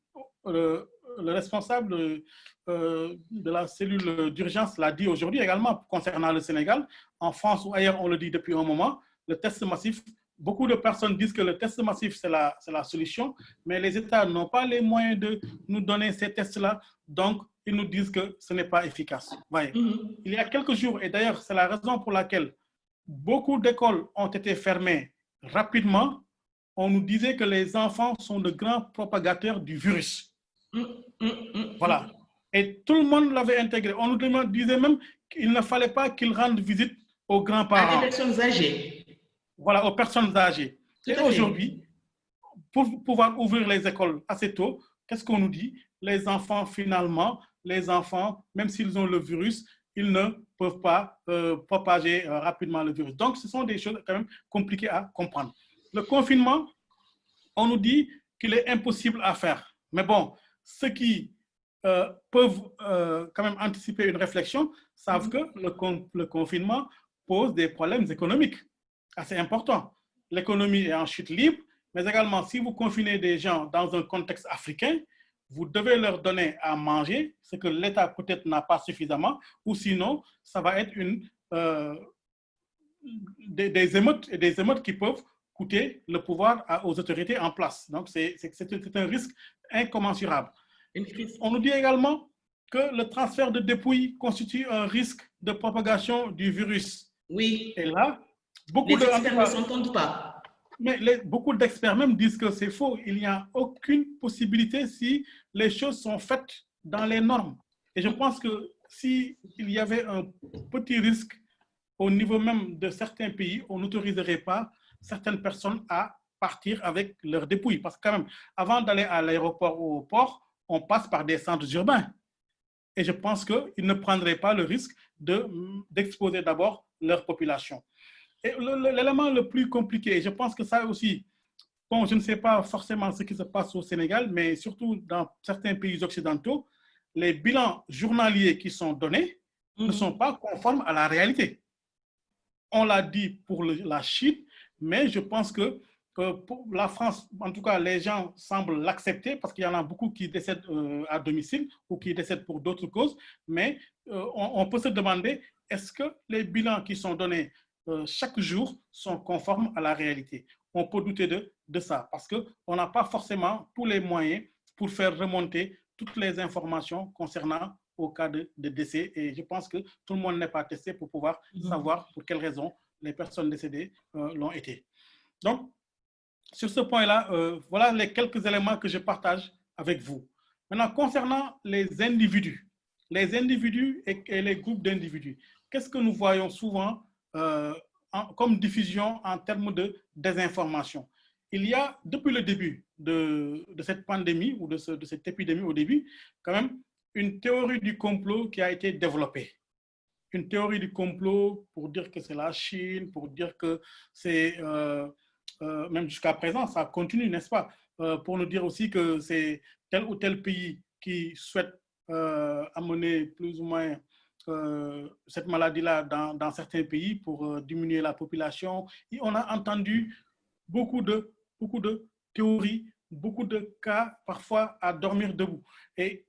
[SPEAKER 2] Le responsable de la cellule d'urgence l'a dit aujourd'hui également concernant le Sénégal. En France ou ailleurs, on le dit depuis un moment, le test massif, beaucoup de personnes disent que le test massif, c'est la solution, mais les États n'ont pas les moyens de nous donner ces tests-là, donc ils nous disent que ce n'est pas efficace. Voyez. Il y a quelques jours, et d'ailleurs, c'est la raison pour laquelle beaucoup d'écoles ont été fermées rapidement. On nous disait que les enfants sont de grands propagateurs du virus. Voilà. Et tout le monde l'avait intégré. On nous disait même qu'il ne fallait pas qu'ils rendent visite aux grands-parents.
[SPEAKER 1] À des personnes âgées.
[SPEAKER 2] Voilà, aux personnes âgées. Et aujourd'hui, pour pouvoir ouvrir les écoles assez tôt, qu'est-ce qu'on nous dit? Les enfants, finalement, même s'ils ont le virus, ils ne peuvent pas propager rapidement le virus. Donc, ce sont des choses quand même compliquées à comprendre. Le confinement, on nous dit qu'il est impossible à faire. Mais bon, ceux qui peuvent quand même anticiper une réflexion savent que le confinement pose des problèmes économiques assez importants. L'économie est en chute libre, mais également, si vous confinez des gens dans un contexte africain, vous devez leur donner à manger, ce que l'État peut-être n'a pas suffisamment, ou sinon, ça va être des émeutes qui peuvent coûter le pouvoir aux autorités en place. Donc, c'est un risque incommensurable. On nous dit également que le transfert de dépouilles constitue un risque de propagation du virus.
[SPEAKER 1] Oui.
[SPEAKER 2] Et là,
[SPEAKER 1] les experts ne s'entendent pas.
[SPEAKER 2] Mais beaucoup d'experts même disent que c'est faux. Il n'y a aucune possibilité si les choses sont faites dans les normes. Et je pense que s'il y avait un petit risque au niveau même de certains pays, on n'autoriserait pas certaines personnes à partir avec leurs dépouilles. Parce que quand même, avant d'aller à l'aéroport ou au port, on passe par des centres urbains. Et je pense qu'ils ne prendraient pas le risque d'exposer d'abord leur population. Et l'élément le plus compliqué, et je pense que ça aussi, bon, je ne sais pas forcément ce qui se passe au Sénégal, mais surtout dans certains pays occidentaux, les bilans journaliers qui sont donnés ne sont pas conformes à la réalité. On l'a dit pour la Chine, mais je pense que pour la France, en tout cas, les gens semblent l'accepter parce qu'il y en a beaucoup qui décèdent à domicile ou qui décèdent pour d'autres causes, mais on peut se demander, est-ce que les bilans qui sont donnés chaque jour sont conformes à la réalité? On peut douter de ça parce qu'on n'a pas forcément tous les moyens pour faire remonter toutes les informations concernant au cas de décès. Et je pense que tout le monde n'est pas testé pour pouvoir savoir pour quelles raisons les personnes décédées l'ont été. Donc, sur ce point-là, voilà les quelques éléments que je partage avec vous. Maintenant, concernant les individus et les groupes d'individus, qu'est-ce que nous voyons souvent comme diffusion en termes de désinformation? Il y a, depuis le début de cette pandémie ou de cette épidémie au début, quand même, une théorie du complot qui a été développée. Une théorie du complot pour dire que c'est la Chine, pour dire que c'est, même jusqu'à présent, ça continue, n'est-ce pas, pour nous dire aussi que c'est tel ou tel pays qui souhaite amener plus ou moins cette maladie-là dans certains pays pour diminuer la population. Et on a entendu beaucoup de théories, beaucoup de cas, parfois à dormir debout. Et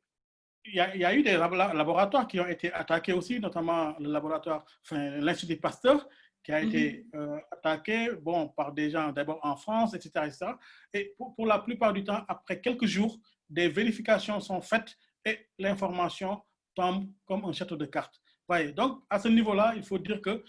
[SPEAKER 2] il y a eu des laboratoires qui ont été attaqués aussi, notamment le laboratoire, l'Institut Pasteur, qui a été attaqué par des gens d'abord en France, etc. etc. Et pour la plupart du temps, après quelques jours, des vérifications sont faites et l'information tombe comme un château de cartes. Ouais, donc, à ce niveau-là, il faut dire que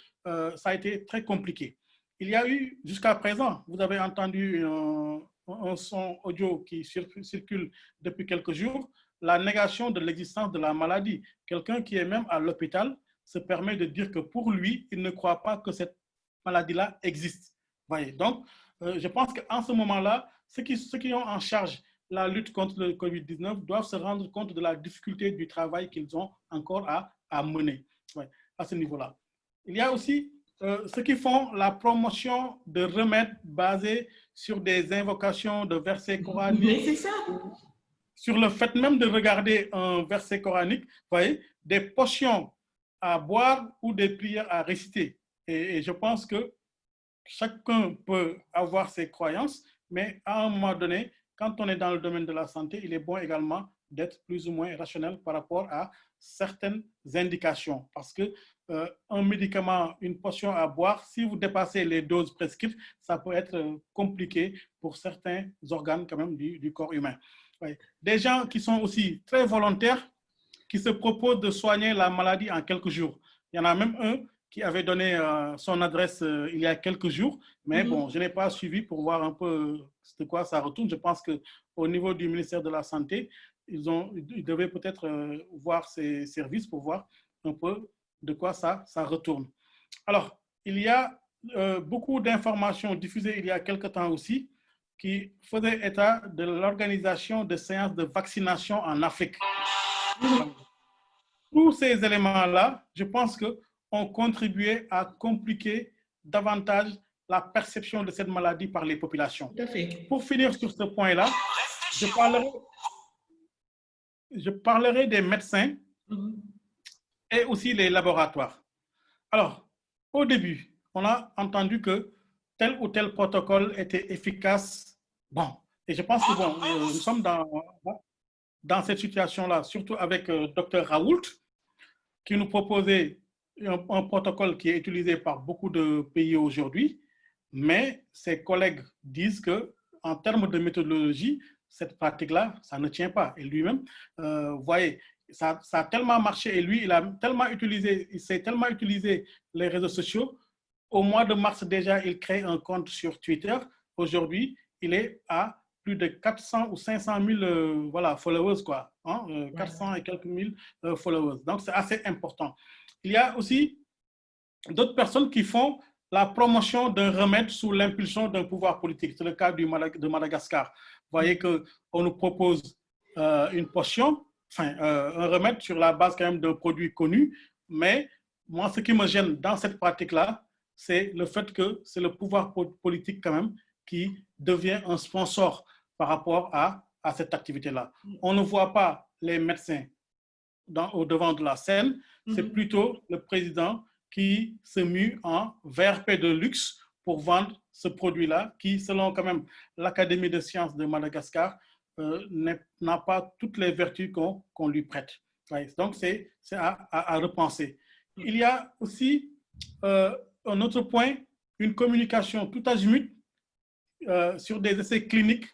[SPEAKER 2] ça a été très compliqué. Il y a eu, jusqu'à présent, vous avez entendu un son audio qui circule depuis quelques jours, la négation de l'existence de la maladie. Quelqu'un qui est même à l'hôpital se permet de dire que pour lui, il ne croit pas que cette maladie-là existe. Voyez, donc, je pense qu'en ce moment-là, ceux qui ont en charge la lutte contre le COVID-19 doivent se rendre compte de la difficulté du travail qu'ils ont encore à mener à ce niveau-là. Il y a aussi ceux qui font la promotion de remèdes basés sur des invocations de versets coraniques.
[SPEAKER 1] Mais c'est ça.
[SPEAKER 2] Sur le fait même de regarder un verset coranique, vous voyez, des potions à boire ou des prières à réciter. Et je pense que chacun peut avoir ses croyances, mais à un moment donné, quand on est dans le domaine de la santé, il est bon également d'être plus ou moins rationnel par rapport à certaines indications. Parce que un médicament, une potion à boire, si vous dépassez les doses prescrites, ça peut être compliqué pour certains organes quand même du corps humain. Ouais. Des gens qui sont aussi très volontaires, qui se proposent de soigner la maladie en quelques jours. Il y en a même un qui avait donné son adresse il y a quelques jours, mais bon, je n'ai pas suivi pour voir un peu de quoi ça retourne. Je pense qu'au niveau du ministère de la Santé, ils devaient peut-être voir ces services pour voir un peu de quoi ça retourne. Alors, il y a beaucoup d'informations diffusées il y a quelque temps aussi, qui faisait état de l'organisation de séances de vaccination en Afrique. Tous ces éléments-là, je pense qu'ont contribué à compliquer davantage la perception de cette maladie par les populations.
[SPEAKER 1] Tout à fait.
[SPEAKER 2] Pour finir sur ce point-là, je parlerai des médecins et aussi les laboratoires. Alors, au début, on a entendu que tel ou tel protocole était efficace. Bon, et je pense que nous sommes dans cette situation-là, surtout avec Dr Raoult, qui nous proposait un protocole qui est utilisé par beaucoup de pays aujourd'hui, mais ses collègues disent qu'en termes de méthodologie, cette pratique-là, ça ne tient pas. Et lui-même, vous voyez, ça a tellement marché et lui, il s'est tellement utilisé les réseaux sociaux. Au mois de mars déjà, il crée un compte sur Twitter. Aujourd'hui, il est à plus de 400 ou 500 000 followers, quoi. 400 et quelques mille followers. Donc, c'est assez important. Il y a aussi d'autres personnes qui font la promotion d'un remède sous l'impulsion d'un pouvoir politique. C'est le cas de Madagascar. Vous voyez qu'on nous propose une potion, un remède sur la base quand même d'un produit connu, mais moi, ce qui me gêne dans cette pratique-là, c'est le fait que c'est le pouvoir politique quand même qui devient un sponsor par rapport à cette activité-là. On ne voit pas les médecins au devant de la scène, c'est plutôt le président qui se mue en VRP de luxe pour vendre ce produit-là, qui, selon quand même l'Académie de sciences de Madagascar, n'a pas toutes les vertus qu'on lui prête. Donc, c'est à repenser. Il y a aussi un autre point, une communication tout azimut sur des essais cliniques,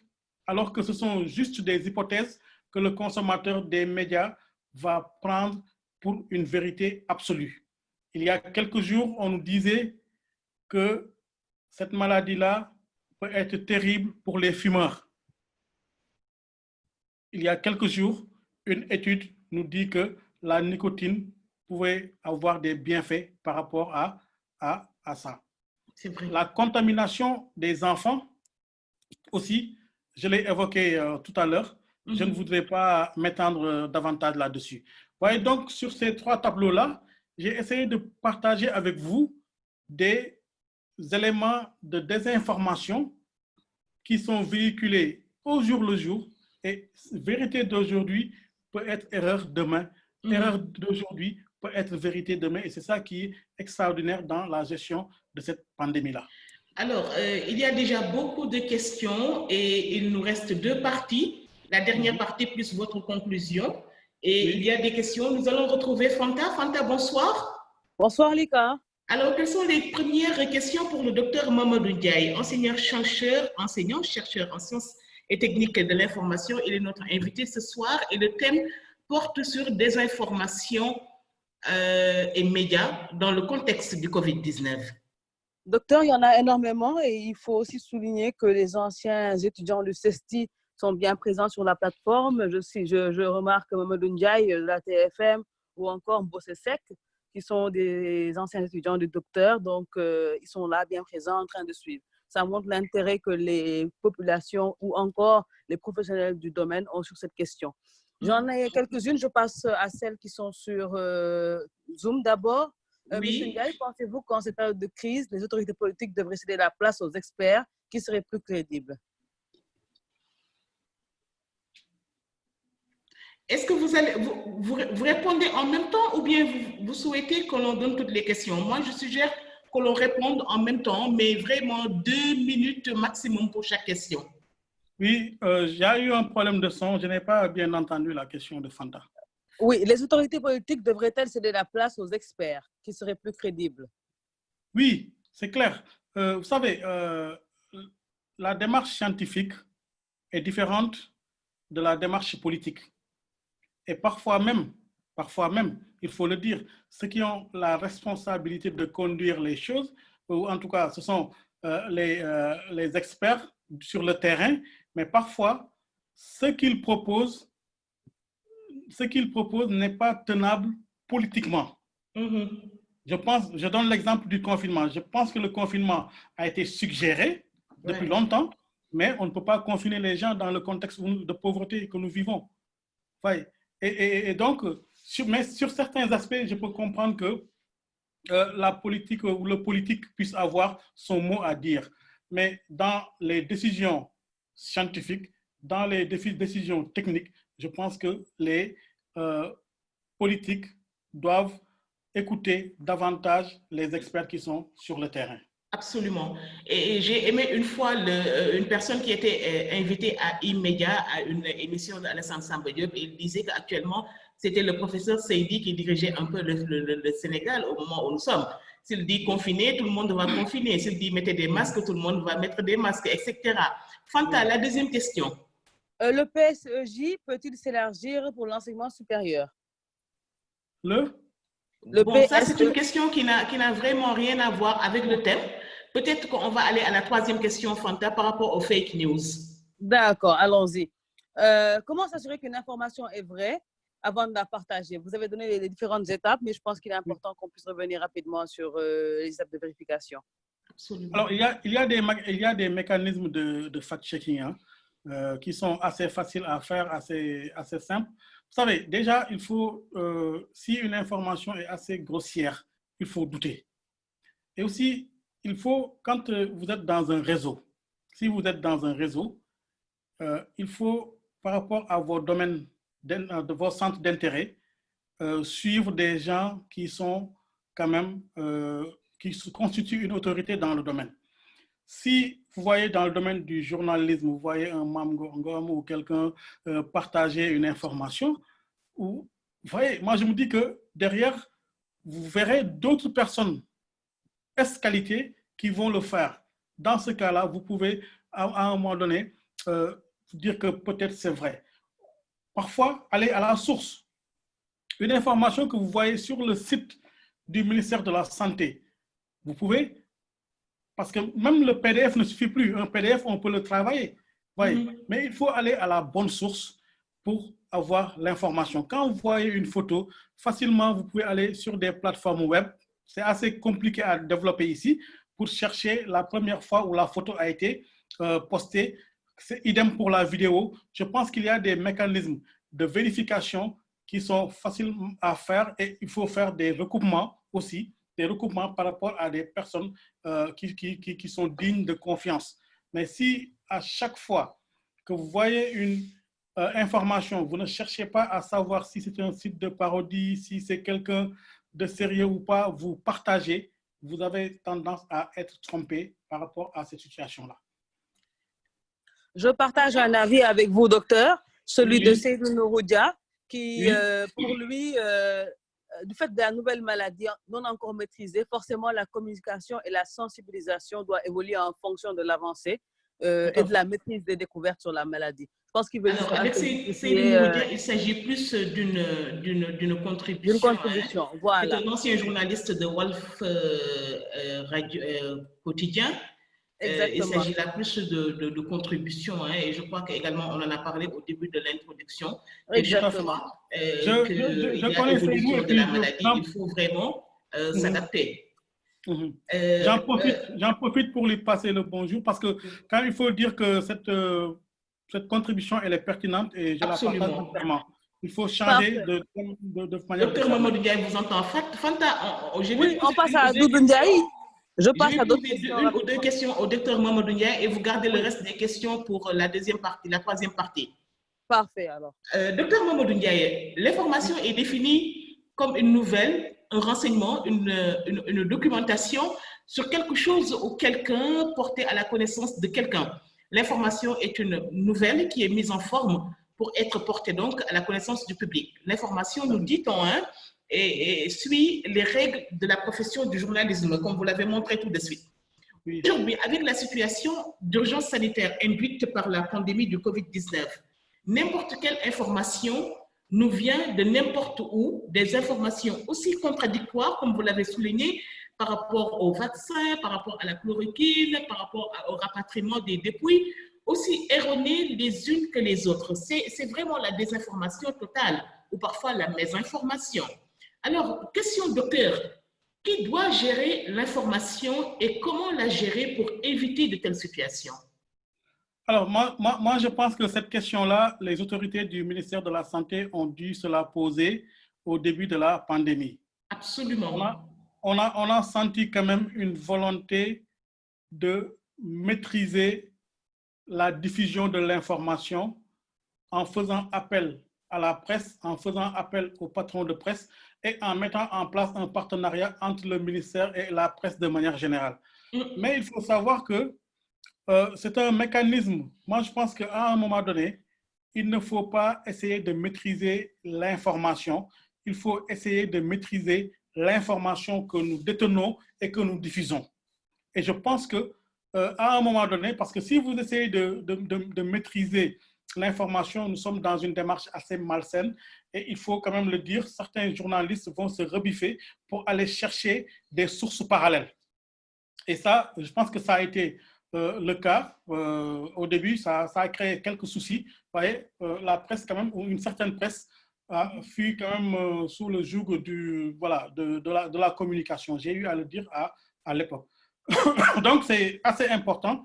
[SPEAKER 2] alors que ce sont juste des hypothèses que le consommateur des médias va prendre pour une vérité absolue. Il y a quelques jours, on nous disait que cette maladie-là peut être terrible pour les fumeurs. Il y a quelques jours, une étude nous dit que la nicotine pouvait avoir des bienfaits par rapport à ça.
[SPEAKER 1] C'est vrai.
[SPEAKER 2] La contamination des enfants aussi, je l'ai évoqué tout à l'heure, je ne voudrais pas m'étendre davantage là-dessus. Voyez, donc, sur ces 3 tableaux-là, j'ai essayé de partager avec vous des éléments de désinformation qui sont véhiculés au jour le jour, et vérité d'aujourd'hui peut être erreur demain, erreur d'aujourd'hui peut être vérité demain, et c'est ça qui est extraordinaire dans la gestion de cette pandémie-là.
[SPEAKER 1] Alors, il y a déjà beaucoup de questions et il nous reste 2 parties. La dernière partie plus votre conclusion. Et il y a des questions. Nous allons retrouver Fanta. Fanta, bonsoir.
[SPEAKER 3] Bonsoir, Lika.
[SPEAKER 1] Alors, quelles sont les premières questions pour le docteur Mamadou Ndiaye, enseignant-chercheur en sciences et techniques de l'information? Il est notre invité ce soir et le thème porte sur désinformation et médias dans le contexte du Covid-19.
[SPEAKER 3] Docteur, il y en a énormément et il faut aussi souligner que les anciens étudiants du CESTI sont bien présents sur la plateforme. Je remarque Mamadou Ndiaye de la TFM ou encore Bossesek, qui sont des anciens étudiants du docteur. Donc, ils sont là, bien présents, en train de suivre. Ça montre l'intérêt que les populations ou encore les professionnels du domaine ont sur cette question. J'en ai quelques-unes. Je passe à celles qui sont sur Zoom d'abord. Monsieur Ndiaye, pensez-vous qu'en cette période de crise, les autorités politiques devraient céder la place aux experts qui seraient plus crédibles?
[SPEAKER 1] Est-ce que vous répondez en même temps ou bien vous souhaitez que l'on donne toutes les questions? Moi, je suggère que l'on réponde en même temps, mais vraiment 2 minutes maximum pour chaque question.
[SPEAKER 2] Oui, j'ai eu un problème de son. Je n'ai pas bien entendu la question de Fanta.
[SPEAKER 3] Oui, les autorités politiques devraient-elles céder la place aux experts qui seraient plus crédibles?
[SPEAKER 2] Oui, c'est clair. Vous savez, la démarche scientifique est différente de la démarche politique. Et parfois même, il faut le dire, ceux qui ont la responsabilité de conduire les choses, ou en tout cas, ce sont les experts sur le terrain, mais parfois, ce qu'ils proposent n'est pas tenable politiquement. Je donne l'exemple du confinement. Je pense que le confinement a été suggéré depuis longtemps, mais on ne peut pas confiner les gens dans le contexte de pauvreté que nous vivons. Et donc, mais sur certains aspects, je peux comprendre que la politique ou le politique puisse avoir son mot à dire. Mais dans les décisions scientifiques, dans les décisions techniques, je pense que les politiques doivent écouter davantage les experts qui sont sur le terrain.
[SPEAKER 1] Absolument. Et j'ai aimé une fois une personne qui était invitée à E-Media, à une émission d'Alassane Samba Diop, et il disait qu'actuellement, c'était le professeur Seydi qui dirigeait un peu le Sénégal au moment où nous sommes. S'il dit confiner, tout le monde va confiner. S'il dit mettez des masques, tout le monde va mettre des masques, etc. Fanta, la deuxième question.
[SPEAKER 3] Le PSEJ peut-il s'élargir pour l'enseignement supérieur?
[SPEAKER 1] Bon, ça, c'est une question qui n'a vraiment rien à voir avec le thème. Peut-être qu'on va aller à la troisième question, Fanta, par rapport aux fake news.
[SPEAKER 3] D'accord, allons-y. Comment s'assurer qu'une information est vraie avant de la partager? Vous avez donné les différentes étapes, mais je pense qu'il est important qu'on puisse revenir rapidement sur les étapes de vérification.
[SPEAKER 1] Absolument.
[SPEAKER 2] Alors, il y a des mécanismes de fact-checking qui sont assez faciles à faire, assez simples. Vous savez, déjà, il faut, si une information est assez grossière, il faut douter. Et aussi, il faut, quand vous êtes dans un réseau, si vous êtes dans un réseau, il faut, par rapport à vos domaines, de vos centres d'intérêt, suivre des gens qui sont quand même, qui constituent une autorité dans le domaine. Si vous voyez dans le domaine du journalisme, vous voyez un Mamgongom ou quelqu'un partager une information, vous voyez, moi je me dis que derrière, vous verrez d'autres personnes esqualifiées qui vont le faire. Dans ce cas-là, vous pouvez à un moment donné dire que peut-être c'est vrai. Parfois, aller à la source. Une information que vous voyez sur le site du ministère de la Santé, vous pouvez Parce que même le PDF ne suffit plus. Un PDF, on peut le travailler. Voyez. Mais il faut aller à la bonne source pour avoir l'information. Quand vous voyez une photo, facilement, vous pouvez aller sur des plateformes web. C'est assez compliqué à développer ici pour chercher la première fois où la photo a été postée. C'est idem pour la vidéo. Je pense qu'il y a des mécanismes de vérification qui sont faciles à faire et il faut faire des recoupements aussi, des recoupements par rapport à des personnes qui sont dignes de confiance. Mais si à chaque fois que vous voyez une information, vous ne cherchez pas à savoir si c'est un site de parodie, si c'est quelqu'un de sérieux ou pas, vous partagez, vous avez tendance à être trompé par rapport à cette situation-là.
[SPEAKER 3] Je partage un avis avec vous, docteur, celui de Seydou Nouroudia, qui, pour lui, du fait de la nouvelle maladie non encore maîtrisée, forcément la communication et la sensibilisation doivent évoluer en fonction de l'avancée et de la maîtrise des découvertes sur la maladie. Je pense qu'il veut
[SPEAKER 1] Alors, avec Seydou Nouroudia, il s'agit plus d'une contribution.
[SPEAKER 3] D'une contribution, voilà.
[SPEAKER 1] C'est un ancien journaliste de Wolf Radio, Quotidien. Il s'agit là plus de contribution, hein, et je crois qu'également on en a parlé au début de l'introduction.
[SPEAKER 3] Exactement.
[SPEAKER 1] Je connais l'évolution de la maladie, il faut vraiment s'adapter.
[SPEAKER 2] J'en profite pour lui passer le bonjour parce que quand il faut dire que cette contribution elle est pertinente et je la partage entièrement. Il faut changer de manière.
[SPEAKER 1] Docteur Mamadou Ndiaye vous entend. Fanta,
[SPEAKER 3] oui, on passe à Doudou Ndiaye. Je passe à d'autres questions.
[SPEAKER 1] Une ou deux questions au docteur Mamadou Ndiaye et vous gardez le reste des questions pour la deuxième partie, la troisième partie.
[SPEAKER 3] Parfait, alors.
[SPEAKER 1] Docteur Mamadou Ndiaye, l'information est définie comme une nouvelle, un renseignement, une documentation sur quelque chose ou quelqu'un porté à la connaissance de quelqu'un. L'information est une nouvelle qui est mise en forme pour être portée donc à la connaissance du public. L'information, nous dit-on, hein, et suit les règles de la profession du journalisme, comme vous l'avez montré tout de suite. Oui. Aujourd'hui, avec la situation d'urgence sanitaire induite par la pandémie du Covid-19, n'importe quelle information nous vient de n'importe où, des informations aussi contradictoires, comme vous l'avez souligné, par rapport au vaccin, par rapport à la chloroquine, par rapport au rapatriement des dépouilles, aussi erronées les unes que les autres. C'est vraiment la désinformation totale, ou parfois la mésinformation. Alors, question docteur, qui doit gérer l'information et comment la gérer pour éviter de telles situations?
[SPEAKER 2] Alors, moi, je pense que cette question-là, les autorités du ministère de la Santé ont dû se la poser au début de la pandémie.
[SPEAKER 1] Absolument.
[SPEAKER 2] On a senti quand même une volonté de maîtriser la diffusion de l'information en faisant appel à la presse, en faisant appel aux patrons de presse et en mettant en place un partenariat entre le ministère et la presse de manière générale. Mais il faut savoir que c'est un mécanisme. Moi, je pense qu'à un moment donné, il ne faut pas essayer de maîtriser l'information. Il faut essayer de maîtriser l'information que nous détenons et que nous diffusons. Et je pense que à un moment donné, parce que si vous essayez de maîtriser l'information, nous sommes dans une démarche assez malsaine et il faut quand même le dire, certains journalistes vont se rebiffer pour aller chercher des sources parallèles. Et ça, je pense que ça a été le cas. Au début, ça a créé quelques soucis. Vous voyez, la presse quand même, ou une certaine presse, fut quand même sous le joug de la communication. J'ai eu à le dire à l'époque. Donc, c'est assez important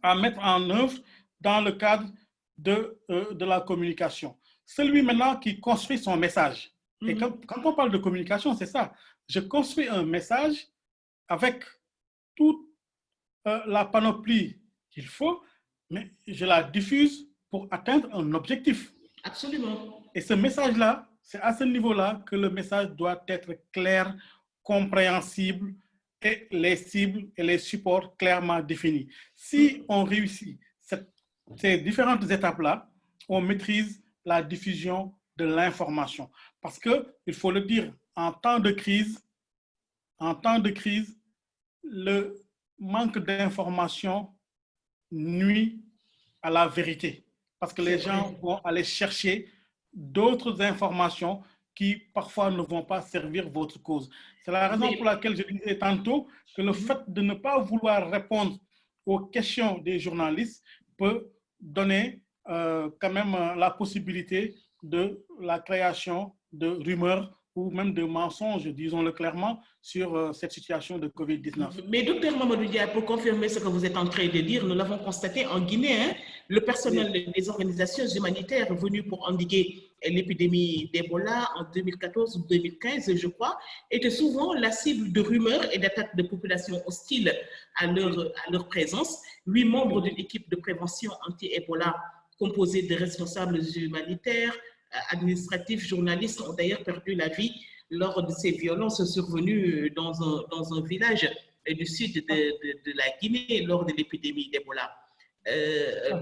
[SPEAKER 2] à mettre en œuvre dans le cadre de la communication. Celui maintenant qui construit son message. Et quand on parle de communication, c'est ça. Je construis un message avec toute la panoplie qu'il faut, mais je la diffuse pour atteindre un objectif.
[SPEAKER 1] Absolument.
[SPEAKER 2] Et ce message-là, c'est à ce niveau-là que le message doit être clair, compréhensible, et les cibles et les supports clairement définis. Si on réussit ces différentes étapes-là, on maîtrise la diffusion de l'information. Parce qu'il faut le dire, en temps de crise, le manque d'information nuit à la vérité. Parce que les gens vont aller chercher d'autres informations qui parfois ne vont pas servir votre cause. C'est la raison pour laquelle je disais tantôt que le fait de ne pas vouloir répondre aux questions des journalistes peut donner quand même la possibilité de la création de rumeurs ou même de mensonges, disons-le clairement, sur cette situation de COVID-19.
[SPEAKER 1] Mais docteur Mamadou Dia, pour confirmer ce que vous êtes en train de dire, nous l'avons constaté en Guinée, hein, le personnel des organisations humanitaires venu pour endiguer l'épidémie d'Ebola en 2014 ou 2015, je crois, était souvent la cible de rumeurs et d'attaques de populations hostiles à leur présence. 8 membres d'une équipe de prévention anti-Ebola composée de responsables humanitaires, administratifs, journalistes ont d'ailleurs perdu la vie lors de ces violences survenues dans un village du sud de la Guinée lors de l'épidémie d'Ebola.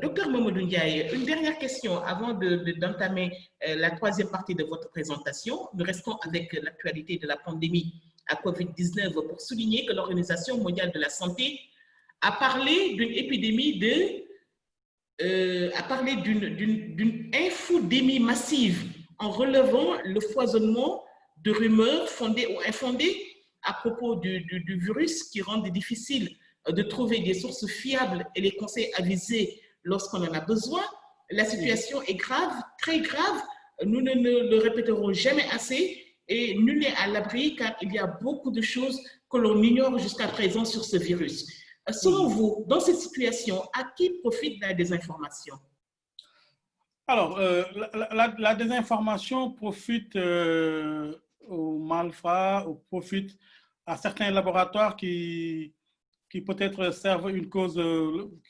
[SPEAKER 1] Docteur Mamadou Ndiaye, une dernière question avant d'entamer la troisième partie de votre présentation. Nous restons avec l'actualité de la pandémie à COVID-19 pour souligner que l'Organisation mondiale de la santé a parlé d'une épidémie a parlé d'une infodémie massive en relevant le foisonnement de rumeurs fondées ou infondées à propos du virus qui rendent difficile de trouver des sources fiables et les conseils avisés lorsqu'on en a besoin. La situation est grave, très grave. Nous ne le répéterons jamais assez et nul n'est à l'abri car il y a beaucoup de choses que l'on ignore jusqu'à présent sur ce virus. Selon vous, dans cette situation, à qui profite la désinformation?
[SPEAKER 2] Alors, la désinformation profite aux malfrats, profite à certains laboratoires qui peut-être servent une cause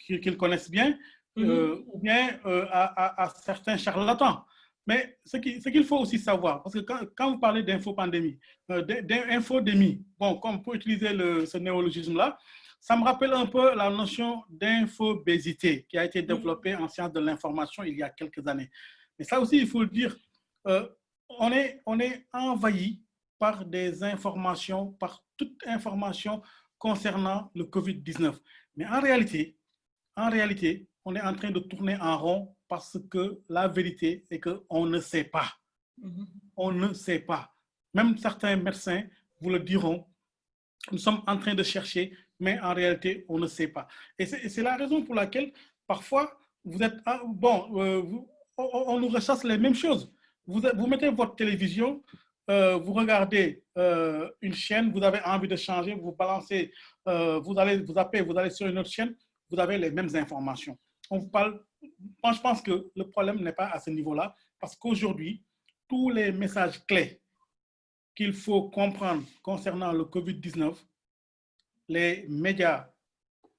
[SPEAKER 2] qu'ils connaissent bien, ou bien à certains charlatans. Mais ce qu'il faut aussi savoir, parce que quand vous parlez d'infopandémie, d'infodémie, bon, comme pour utiliser ce néologisme-là, ça me rappelle un peu la notion d'infobésité qui a été développée en sciences de l'information il y a quelques années. Mais ça aussi, il faut le dire, on est envahi par des informations, par toute information concernant le COVID-19. Mais en réalité, on est en train de tourner en rond parce que la vérité est qu'on ne sait pas. On ne sait pas. Même certains médecins vous le diront, nous sommes en train de chercher, mais en réalité, on ne sait pas. Et c'est la raison pour laquelle, parfois, vous êtes... on nous rechasse les mêmes choses. Vous mettez votre télévision, vous regardez une chaîne, vous avez envie de changer, vous balancez, vous allez sur une autre chaîne, vous avez les mêmes informations. On vous parle... Moi, je pense que le problème n'est pas à ce niveau-là, parce qu'aujourd'hui, tous les messages clés qu'il faut comprendre concernant le COVID-19, les médias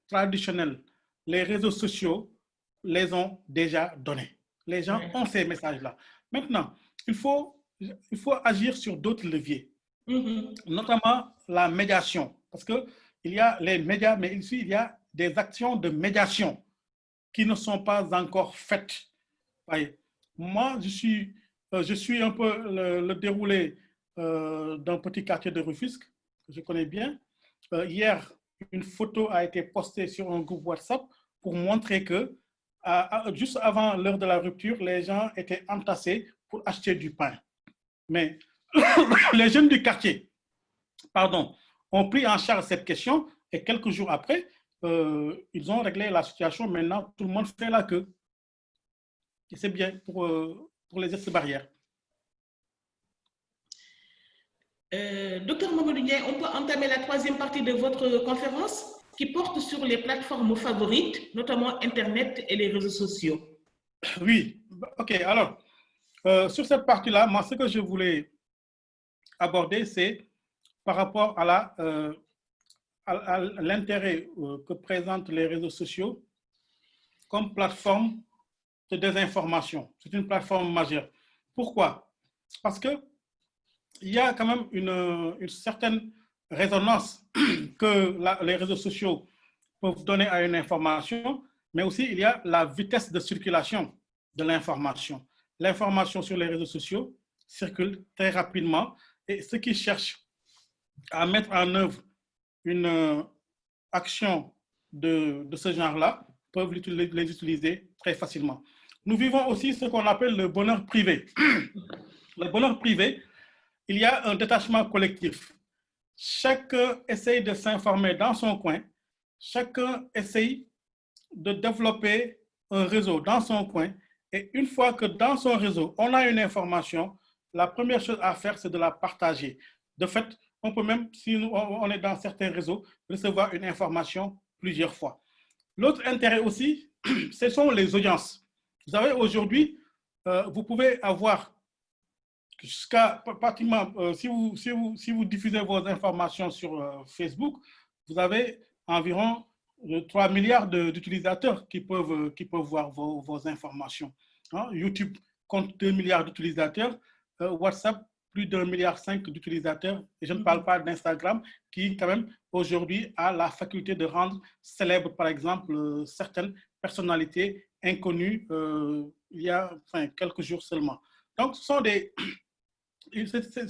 [SPEAKER 2] traditionnels, les réseaux sociaux les ont déjà donnés. Les gens ont ces messages-là. Maintenant, il faut agir sur d'autres leviers, notamment la médiation, parce qu'il y a les médias, mais ici, il y a des actions de médiation qui ne sont pas encore faites. Voyez. Moi, je suis un peu le déroulé d'un petit quartier de Rufisque, que je connais bien. Hier, une photo a été postée sur un groupe WhatsApp pour montrer que juste avant l'heure de la rupture, les gens étaient entassés pour acheter du pain. Mais les jeunes du quartier, ont pris en charge cette question et quelques jours après, ils ont réglé la situation. Maintenant, tout le monde fait la queue. Et c'est bien pour les gestes barrières.
[SPEAKER 1] Docteur Mamadou Ndiaye, on peut entamer la troisième partie de votre conférence qui porte sur les plateformes favorites, notamment Internet et les réseaux sociaux.
[SPEAKER 2] Oui, ok. Alors, sur cette partie-là, moi, ce que je voulais aborder, c'est par rapport à l'intérêt que présentent les réseaux sociaux comme plateforme de désinformation. C'est une plateforme majeure. Pourquoi? Parce que il y a quand même une certaine résonance que les réseaux sociaux peuvent donner à une information, mais aussi il y a la vitesse de circulation de l'information. L'information sur les réseaux sociaux circule très rapidement et ceux qui cherchent à mettre en œuvre une action de ce genre-là peuvent les utiliser très facilement. Nous vivons aussi ce qu'on appelle le bonheur privé. Le bonheur privé, il y a un détachement collectif. Chacun essaye de s'informer dans son coin, chacun essaye de développer un réseau dans son coin, et une fois que dans son réseau, on a une information, la première chose à faire, c'est de la partager. De fait, on peut même, si on est dans certains réseaux, recevoir une information plusieurs fois. L'autre intérêt aussi, ce sont les audiences. Vous savez, aujourd'hui, vous pouvez avoir jusqu'à pratiquement, si vous diffusez vos informations sur Facebook, vous avez environ 3 milliards d'utilisateurs qui peuvent voir vos informations. Hein? YouTube compte 2 milliards d'utilisateurs, WhatsApp plus d'1,5 milliard d'utilisateurs, et je ne parle pas d'Instagram qui quand même aujourd'hui a la faculté de rendre célèbres par exemple certaines personnalités inconnues il y a quelques jours seulement. Donc ce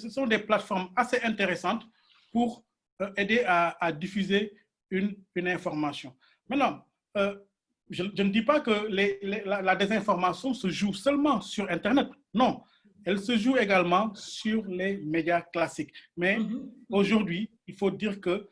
[SPEAKER 2] sont des plateformes assez intéressantes pour aider à diffuser une information. Maintenant, je ne dis pas que la désinformation se joue seulement sur Internet. Non, elle se joue également sur les médias classiques. Mais aujourd'hui, il faut dire que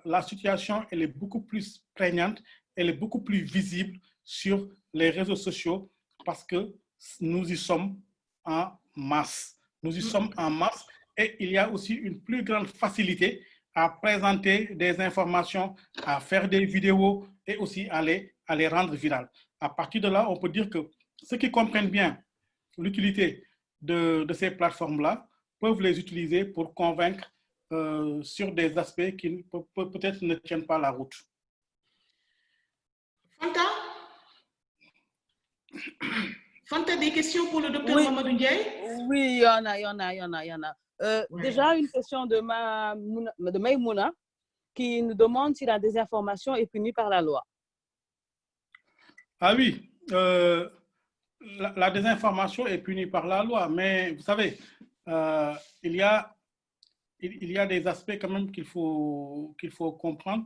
[SPEAKER 2] la situation, elle est beaucoup plus prégnante, elle est beaucoup plus visible sur les réseaux sociaux parce que nous y sommes en masse. Nous y sommes en masse et il y a aussi une plus grande facilité à présenter des informations, à faire des vidéos et aussi à les rendre virales. À partir de là, on peut dire que ceux qui comprennent bien l'utilité de ces plateformes-là peuvent les utiliser pour convaincre sur des aspects qui peut-être ne tiennent pas la route.
[SPEAKER 3] Fanta,
[SPEAKER 1] des questions pour le docteur Mamadou Ndiaye?
[SPEAKER 3] Oui, il y en a. Ouais. Déjà, une question de Maïmouna qui nous demande si la désinformation est punie par la loi.
[SPEAKER 2] Ah oui, la désinformation est punie par la loi, mais vous savez, il y a des aspects quand même qu'il faut comprendre.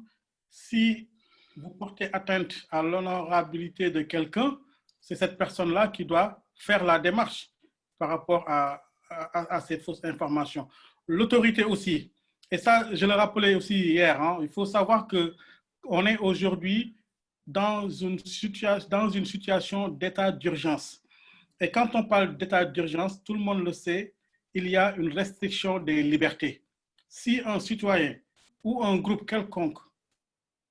[SPEAKER 2] Si vous portez atteinte à l'honorabilité de quelqu'un, c'est cette personne-là qui doit faire la démarche par rapport à ces fausses informations. L'autorité aussi, et ça, je le rappelais aussi hier, hein, il faut savoir qu'on est aujourd'hui dans une situation d'état d'urgence. Et quand on parle d'état d'urgence, tout le monde le sait, il y a une restriction des libertés. Si un citoyen ou un groupe quelconque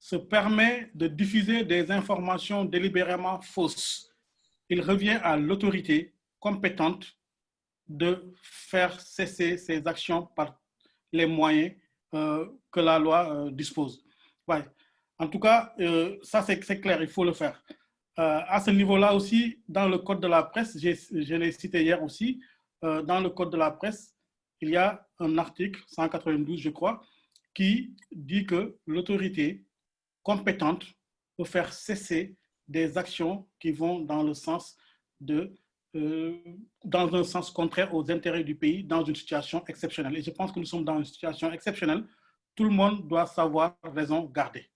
[SPEAKER 2] se permet de diffuser des informations délibérément fausses, il revient à l'autorité compétente de faire cesser ces actions par les moyens que la loi dispose. Ouais. En tout cas, ça c'est clair, il faut le faire. À ce niveau-là aussi, dans le code de la presse, je l'ai cité hier aussi, dans le code de la presse, il y a un article 192, je crois, qui dit que l'autorité compétente peut faire cesser des actions qui vont dans le sens dans un sens contraire aux intérêts du pays dans une situation exceptionnelle. Et je pense que nous sommes dans une situation exceptionnelle. Tout le monde doit savoir raison garder.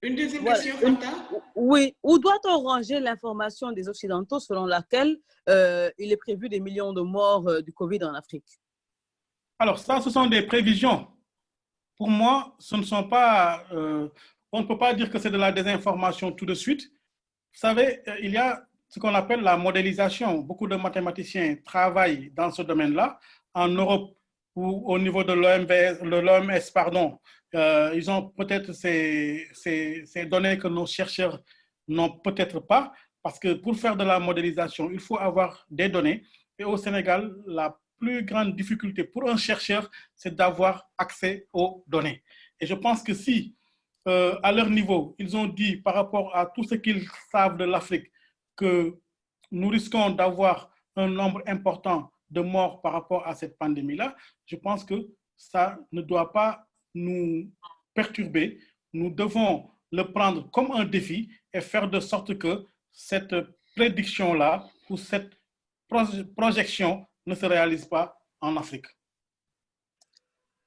[SPEAKER 1] Une deuxième question, Fanta?
[SPEAKER 3] Oui. Où doit-on ranger l'information des Occidentaux selon laquelle il est prévu des millions de morts du Covid en Afrique?
[SPEAKER 2] Alors ça, ce sont des prévisions. Pour moi, ce ne sont pas... on ne peut pas dire que c'est de la désinformation tout de suite. Vous savez, il y a ce qu'on appelle la modélisation. Beaucoup de mathématiciens travaillent dans ce domaine-là. En Europe ou au niveau de l'OMS, pardon, ils ont peut-être ces données que nos chercheurs n'ont peut-être pas, parce que pour faire de la modélisation, il faut avoir des données. Et au Sénégal, la plus grande difficulté pour un chercheur, c'est d'avoir accès aux données. Et je pense que si, à leur niveau, ils ont dit par rapport à tout ce qu'ils savent de l'Afrique, que nous risquons d'avoir un nombre important de morts par rapport à cette pandémie-là, je pense que ça ne doit pas nous perturber. Nous devons le prendre comme un défi et faire de sorte que cette prédiction-là ou cette projection ne se réalise pas en Afrique.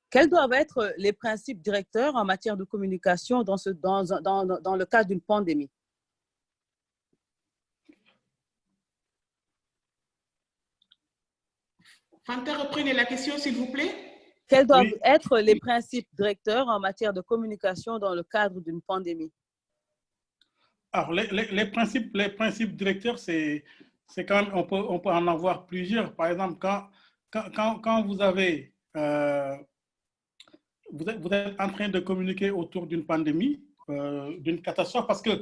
[SPEAKER 3] Quels doivent être les principes directeurs en matière de communication dans le cadre d'une pandémie?
[SPEAKER 1] Fanta, reprenez la question, s'il vous plaît.
[SPEAKER 3] Quels doivent
[SPEAKER 2] Oui.
[SPEAKER 3] être les principes directeurs en matière de communication dans le cadre d'une pandémie?
[SPEAKER 2] Alors, les principes directeurs, c'est quand même, on peut en avoir plusieurs. Par exemple, quand vous êtes en train de communiquer autour d'une pandémie, d'une catastrophe, parce que,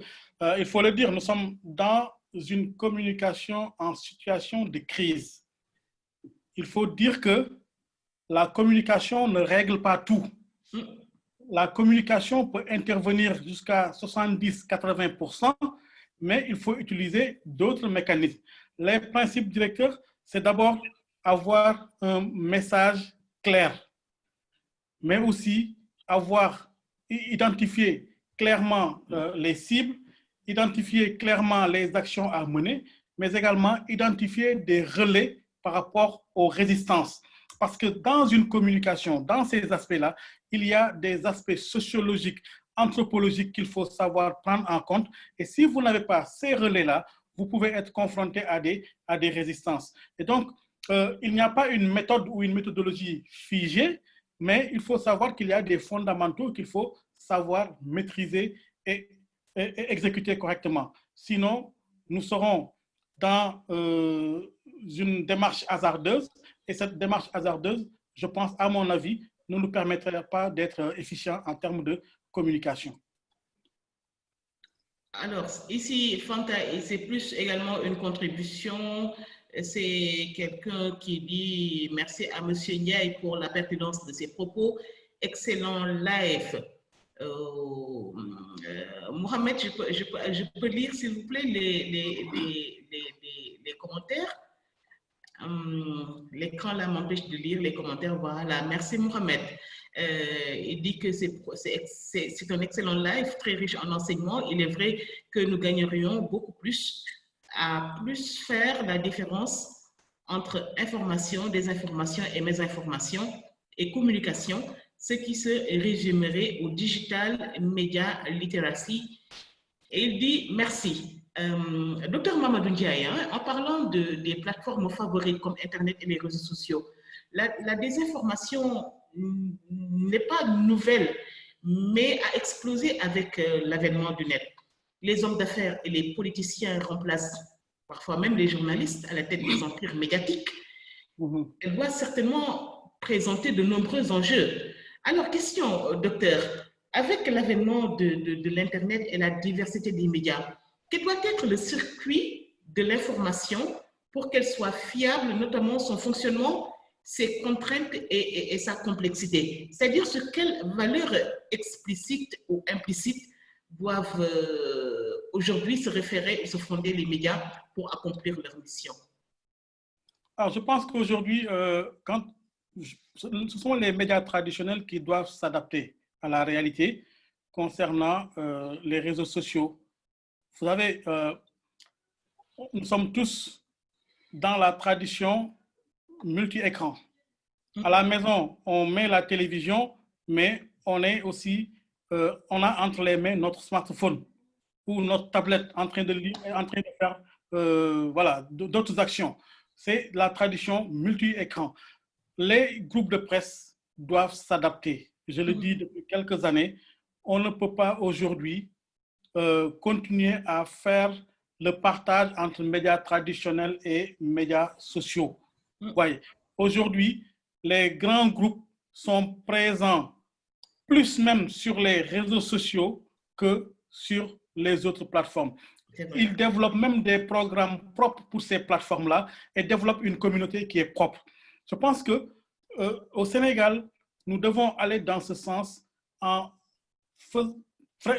[SPEAKER 2] il faut le dire, nous sommes dans une communication en situation de crise. Il faut dire que la communication ne règle pas tout. La communication peut intervenir jusqu'à 70-80%, mais il faut utiliser d'autres mécanismes. Les principes directeurs, c'est d'abord avoir un message clair, mais aussi identifier clairement les cibles, identifier clairement les actions à mener, mais également identifier des relais par rapport aux résistances. Parce que dans une communication, dans ces aspects-là, il y a des aspects sociologiques, anthropologiques qu'il faut savoir prendre en compte. Et si vous n'avez pas ces relais-là, vous pouvez être confronté à des résistances. Et donc, il n'y a pas une méthode ou une méthodologie figée, mais il faut savoir qu'il y a des fondamentaux qu'il faut savoir maîtriser et exécuter correctement. Sinon, nous serons dans une démarche hasardeuse, et cette démarche hasardeuse, je pense, à mon avis, ne nous permettrait pas d'être efficients en termes de communication.
[SPEAKER 1] Alors, ici, Fanta, c'est plus également une contribution. C'est quelqu'un qui dit merci à M. Ndiaye pour la pertinence de ses propos. Excellent live. Mohamed, je peux lire, s'il vous plaît, les commentaires. L'écran là m'empêche de lire les commentaires. Voilà, merci Mohamed. Il dit que c'est un excellent live, très riche en enseignements. Il est vrai que nous gagnerions beaucoup plus à plus faire la différence entre information, désinformation et mésinformation et communication, ce qui se résumerait au digital media literacy. Et il dit merci. Docteur Mamadou Ndiaye, en parlant des plateformes favorites comme Internet et les réseaux sociaux, la désinformation n'est pas nouvelle, mais a explosé avec l'avènement du net. Les hommes d'affaires et les politiciens remplacent parfois même les journalistes à la tête des empires médiatiques. Elle doit certainement présenter de nombreux enjeux. Alors, question, docteur, avec l'avènement de l'Internet et la diversité des médias, quel doit être le circuit de l'information pour qu'elle soit fiable, notamment son fonctionnement, ses contraintes et sa complexité? C'est-à-dire sur quelles valeurs explicites ou implicites doivent aujourd'hui se référer ou se fonder les médias pour accomplir leur mission?
[SPEAKER 2] Alors, je pense qu'aujourd'hui, ce sont les médias traditionnels qui doivent s'adapter à la réalité concernant les réseaux sociaux. Vous savez, nous sommes tous dans la tradition multi-écran. À la maison, on met la télévision, mais on est aussi, on a entre les mains notre smartphone ou notre tablette en train de lire, en train de faire voilà, d'autres actions. C'est la tradition multi-écran. Les groupes de presse doivent s'adapter. Je le dis depuis quelques années, on ne peut pas aujourd'hui continuer à faire le partage entre médias traditionnels et médias sociaux. Voyez, aujourd'hui, les grands groupes sont présents plus même sur les réseaux sociaux que sur les autres plateformes. Ils développent même des programmes propres pour ces plateformes-là et développent une communauté qui est propre. Je pense que au Sénégal, nous devons aller dans ce sens en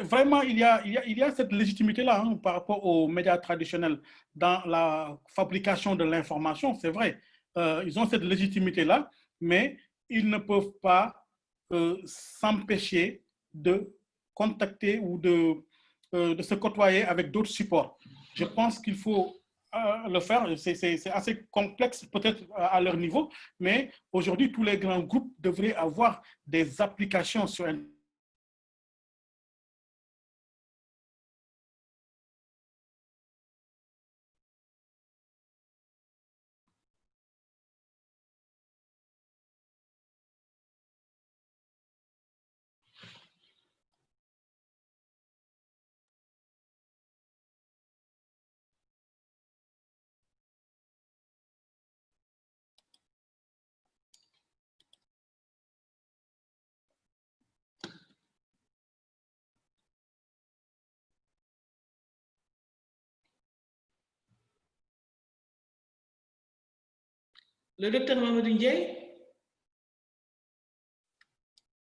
[SPEAKER 2] vraiment, il y a cette légitimité-là par rapport aux médias traditionnels dans la fabrication de l'information, c'est vrai. Ils ont cette légitimité-là, mais ils ne peuvent pas s'empêcher de contacter ou de se côtoyer avec d'autres supports. Je pense qu'il faut le faire. C'est assez complexe peut-être à leur niveau, mais aujourd'hui, tous les grands groupes devraient avoir des applications sur Internet
[SPEAKER 1] Le docteur Mamadou Ndiaye?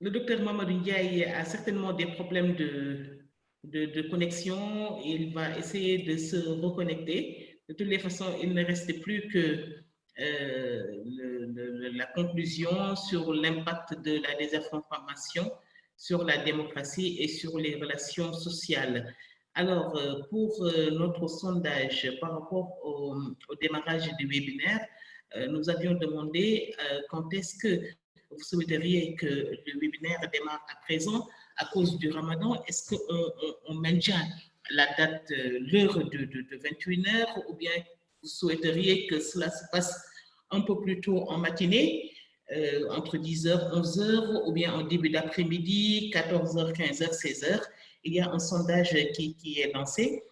[SPEAKER 1] Le docteur Mamadou Ndiaye a certainement des problèmes de connexion. Il va essayer de se reconnecter. De toutes les façons, il ne reste plus que la conclusion sur l'impact de la désinformation sur la démocratie et sur les relations sociales. Alors, pour notre sondage par rapport au démarrage du webinaire, nous avions demandé quand est-ce que vous souhaiteriez que le webinaire démarre à présent à cause du Ramadan. Est-ce qu'on maintient la date, l'heure de 21h ou bien vous souhaiteriez que cela se passe un peu plus tôt en matinée, entre 10h, 11h ou bien en début d'après-midi, 14h, 15h, 16h? Il y a un sondage qui est lancé.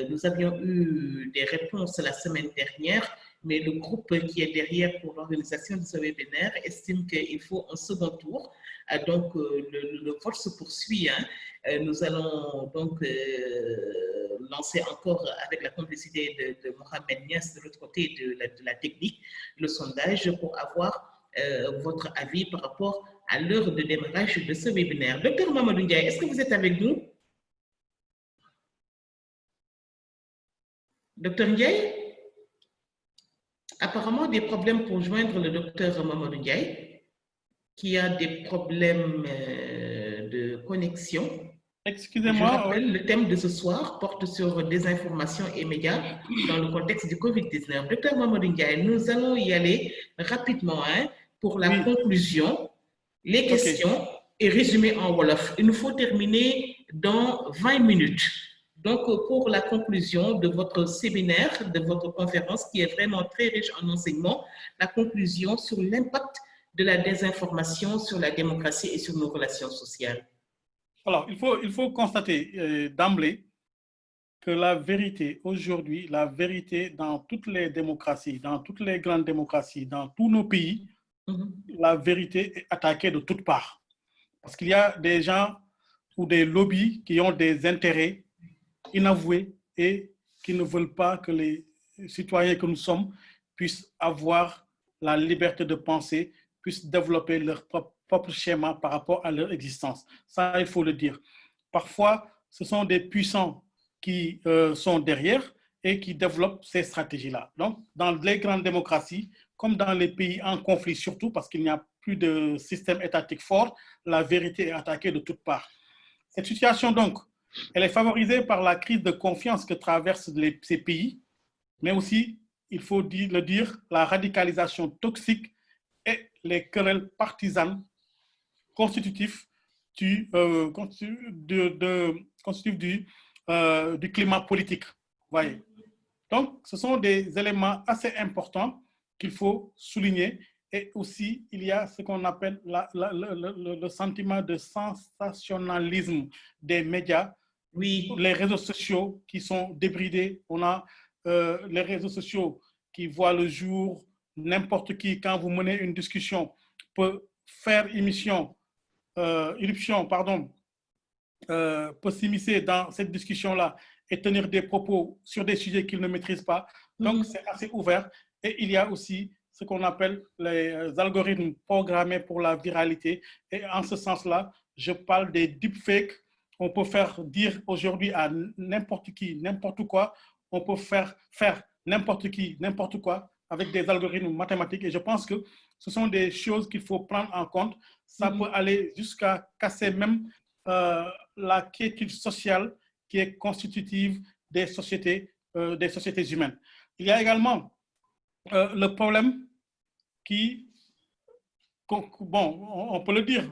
[SPEAKER 1] Nous avions eu des réponses la semaine dernière, mais le groupe qui est derrière pour l'organisation de ce webinaire estime qu'il faut un second tour. Donc, le vote se poursuit. Hein. Nous allons donc lancer encore, avec la complicité de Mohamed Niass, de l'autre côté de la technique, le sondage pour avoir votre avis par rapport à l'heure de démarrage de ce webinaire. Docteur Mamadou Ndiaye, est-ce que vous êtes avec nous? Docteur Ndiaye? Apparemment, des problèmes pour joindre le docteur Mamadou Ndiaye, qui a des problèmes de connexion.
[SPEAKER 2] Excusez-moi.
[SPEAKER 1] Je rappelle, le thème de ce soir porte sur désinformation et médias dans le contexte du Covid-19. Docteur Mamadou Ndiaye, nous allons y aller rapidement pour la conclusion, les questions et résumé en Wolof. Il nous faut terminer dans 20 minutes. Donc, pour la conclusion de votre séminaire, de votre conférence, qui est vraiment très riche en enseignements, la conclusion sur l'impact de la désinformation sur la démocratie et sur nos relations sociales.
[SPEAKER 2] Alors, il faut constater d'emblée que la vérité aujourd'hui, la vérité dans toutes les démocraties, dans toutes les grandes démocraties, dans tous nos pays, la vérité est attaquée de toutes parts. Parce qu'il y a des gens ou des lobbies qui ont des intérêts inavoués et qui ne veulent pas que les citoyens que nous sommes puissent avoir la liberté de penser, puissent développer leur propre schéma par rapport à leur existence. Ça, il faut le dire. Parfois, ce sont des puissants qui sont derrière et qui développent ces stratégies-là. Donc, dans les grandes démocraties, comme dans les pays en conflit, surtout parce qu'il n'y a plus de système étatique fort, la vérité est attaquée de toutes parts. Cette situation, donc, elle est favorisée par la crise de confiance que traversent ces pays, mais aussi, il faut le dire, la radicalisation toxique et les querelles partisanes constitutifs du climat politique. Voyez. Donc, ce sont des éléments assez importants qu'il faut souligner. Et aussi, il y a ce qu'on appelle le sentiment de sensationnalisme des médias.
[SPEAKER 1] Oui.
[SPEAKER 2] Les réseaux sociaux qui sont débridés. On a les réseaux sociaux qui voient le jour. N'importe qui, quand vous menez une discussion, peut faire irruption, peut s'immiscer dans cette discussion-là et tenir des propos sur des sujets qu'il ne maîtrise pas. Donc, c'est assez ouvert. Et il y a aussi ce qu'on appelle les algorithmes programmés pour la viralité. Et en ce sens-là, je parle des deepfakes. On peut faire dire aujourd'hui à n'importe qui, n'importe quoi. On peut faire n'importe qui, n'importe quoi avec des algorithmes mathématiques. Et je pense que ce sont des choses qu'il faut prendre en compte. Ça peut aller jusqu'à casser même la quiétude sociale qui est constitutive des sociétés humaines. Il y a également le problème qui, bon, on peut le dire,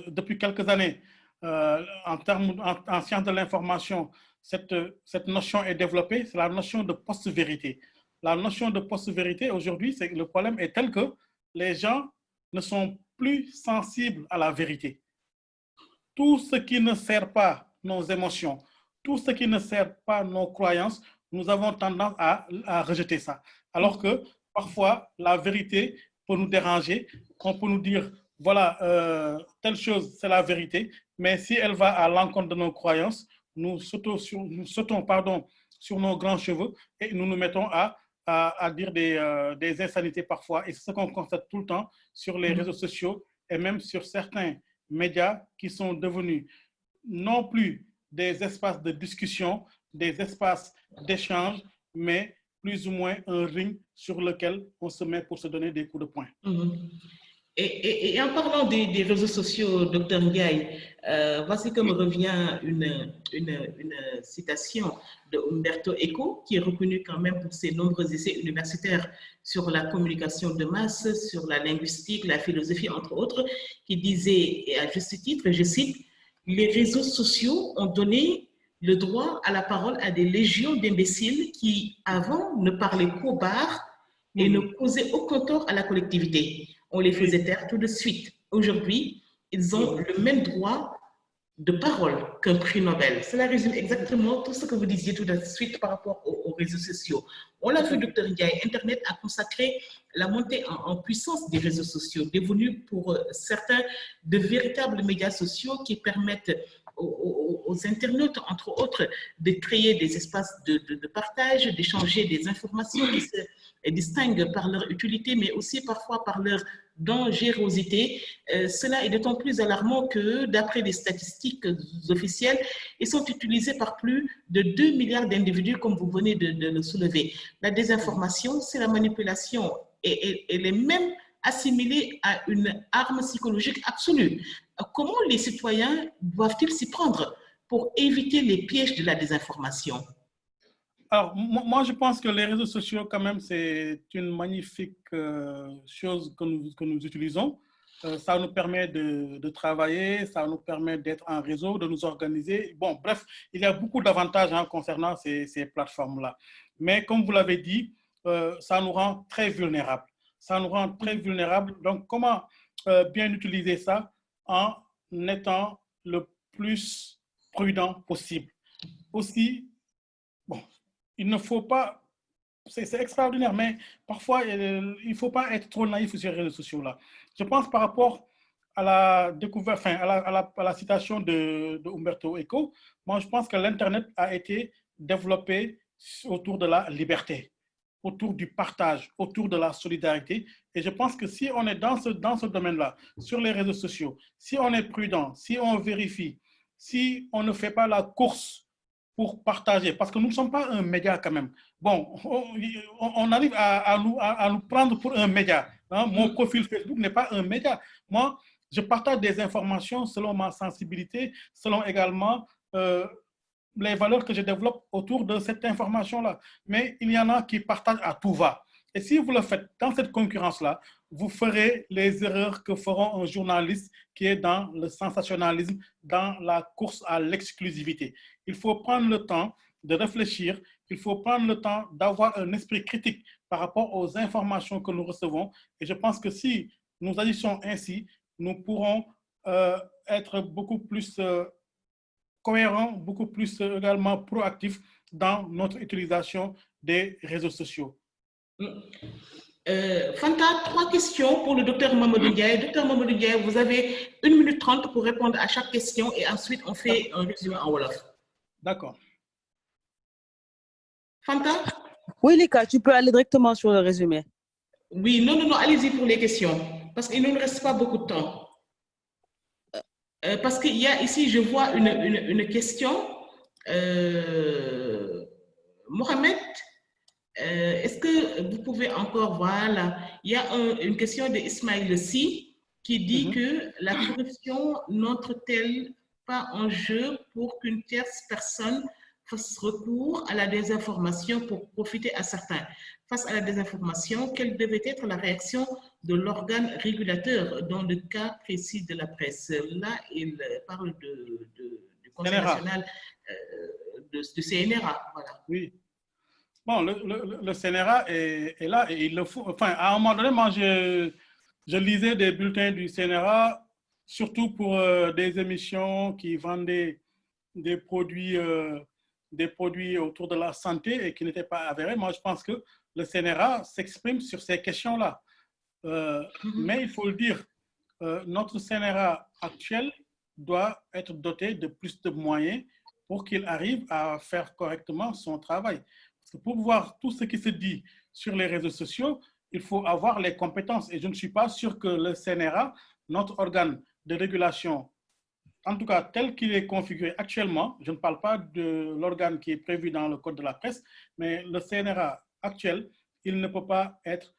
[SPEAKER 2] depuis quelques années, en sciences de l'information, cette notion est développée, c'est la notion de post-vérité. La notion de post-vérité, aujourd'hui, le problème est tel que les gens ne sont plus sensibles à la vérité. Tout ce qui ne sert pas nos émotions, tout ce qui ne sert pas nos croyances, nous avons tendance à rejeter ça. Alors que parfois, la vérité peut nous déranger. On peut nous dire, voilà, telle chose, c'est la vérité, mais si elle va à l'encontre de nos croyances, nous sautons sur nos grands cheveux et nous nous mettons à à dire des insanités parfois. Et c'est ce qu'on constate tout le temps sur les réseaux sociaux et même sur certains médias qui sont devenus non plus des espaces de discussion, des espaces d'échange, mais plus ou moins un ring sur lequel on se met pour se donner des coups de poing.
[SPEAKER 1] Et en parlant des réseaux sociaux, Dr Ndiaye, voici que me revient une citation de Umberto Eco, qui est reconnu quand même pour ses nombreux essais universitaires sur la communication de masse, sur la linguistique, la philosophie, entre autres, qui disait, et à juste titre, je cite, « Les réseaux sociaux ont donné le droit à la parole à des légions d'imbéciles qui, avant, ne parlaient qu'au bar et ne causaient aucun tort à la collectivité. On les faisait taire tout de suite. Aujourd'hui, ils ont le même droit de parole qu'un prix Nobel. Cela résume exactement tout ce que vous disiez tout de suite par rapport aux réseaux sociaux. On l'a vu, Dr Ndiaye, Internet a consacré la montée en puissance des réseaux sociaux, devenus pour certains de véritables médias sociaux qui permettent aux internautes, entre autres, de créer des espaces de partage, d'échanger des informations qui se distinguent par leur utilité, mais aussi parfois par leur dangerosité. Cela est d'autant plus alarmant que, d'après des statistiques officielles, ils sont utilisés par plus de 2 milliards d'individus, comme vous venez de le soulever. La désinformation, c'est la manipulation et elle est même assimilée à une arme psychologique absolue. Comment les citoyens doivent-ils s'y prendre pour éviter les pièges de la désinformation?
[SPEAKER 2] Alors, moi, je pense que les réseaux sociaux, quand même, c'est une magnifique chose que nous utilisons. Ça nous permet de travailler, ça nous permet d'être en réseau, de nous organiser. Bon, bref, il y a beaucoup d'avantages concernant ces plateformes-là. Mais comme vous l'avez dit, ça nous rend très vulnérables. Ça nous rend très vulnérables. Donc, comment bien utiliser ça en étant le plus prudent possible? Aussi, bon, il ne faut pas, c'est extraordinaire, mais parfois, il ne faut pas être trop naïf sur les réseaux sociaux-là. Je pense par rapport à la découverte, enfin, à la citation de Umberto Eco, moi, je pense que l'Internet a été développé autour de la liberté, autour du partage, autour de la solidarité. Et je pense que si on est dans ce domaine-là, sur les réseaux sociaux, si on est prudent, si on vérifie, si on ne fait pas la course pour partager, parce que nous ne sommes pas un média quand même. Bon, on arrive à nous prendre pour un média. Hein? Mon profil Facebook n'est pas un média. Moi, je partage des informations selon ma sensibilité, selon également les valeurs que je développe autour de cette information-là. Mais il y en a qui partagent à tout va. Et si vous le faites dans cette concurrence-là, vous ferez les erreurs que feront un journaliste qui est dans le sensationnalisme, dans la course à l'exclusivité. Il faut prendre le temps de réfléchir, il faut prendre le temps d'avoir un esprit critique par rapport aux informations que nous recevons. Et je pense que si nous agissons ainsi, nous pourrons être beaucoup plus cohérents, beaucoup plus également proactifs dans notre utilisation des réseaux sociaux.
[SPEAKER 1] Fanta, 3 questions pour le docteur Mamadou Ndiaye. Docteur Mamadou Ndiaye, vous avez 1 minute 30 pour répondre à chaque question et ensuite on fait un résumé en Wolof.
[SPEAKER 2] D'accord.
[SPEAKER 1] Fanta?
[SPEAKER 3] Oui, Lika, tu peux aller directement sur le résumé.
[SPEAKER 1] Oui, non, allez-y pour les questions, parce qu'il ne nous reste pas beaucoup de temps. Parce qu'il y a ici, je vois une question. Mohamed, est-ce que vous pouvez encore, voilà, il y a une question d'Ismaël Si qui dit que la corruption n'entre-t-elle pas en jeu pour qu'une tierce personne fasse recours à la désinformation pour profiter à certains? Face à la désinformation, quelle devait être la réaction de l'organe régulateur dans le cas précis de la presse? Là, il parle du Conseil national du CNRA. Voilà.
[SPEAKER 2] Oui. Bon, le CNRA est là et il le faut. Enfin, à un moment donné, moi, je lisais des bulletins du CNRA, surtout pour des émissions qui vendaient des produits autour de la santé et qui n'étaient pas avérés. Moi, je pense que le CNRA s'exprime sur ces questions-là. Mais il faut le dire, notre CNRA actuel doit être doté de plus de moyens pour qu'il arrive à faire correctement son travail. Parce que pour voir tout ce qui se dit sur les réseaux sociaux, il faut avoir les compétences. Et je ne suis pas sûr que le CNRA, notre organe de régulation, en tout cas tel qu'il est configuré actuellement, je ne parle pas de l'organe qui est prévu dans le code de la presse, mais le CNRA actuel, il ne peut pas être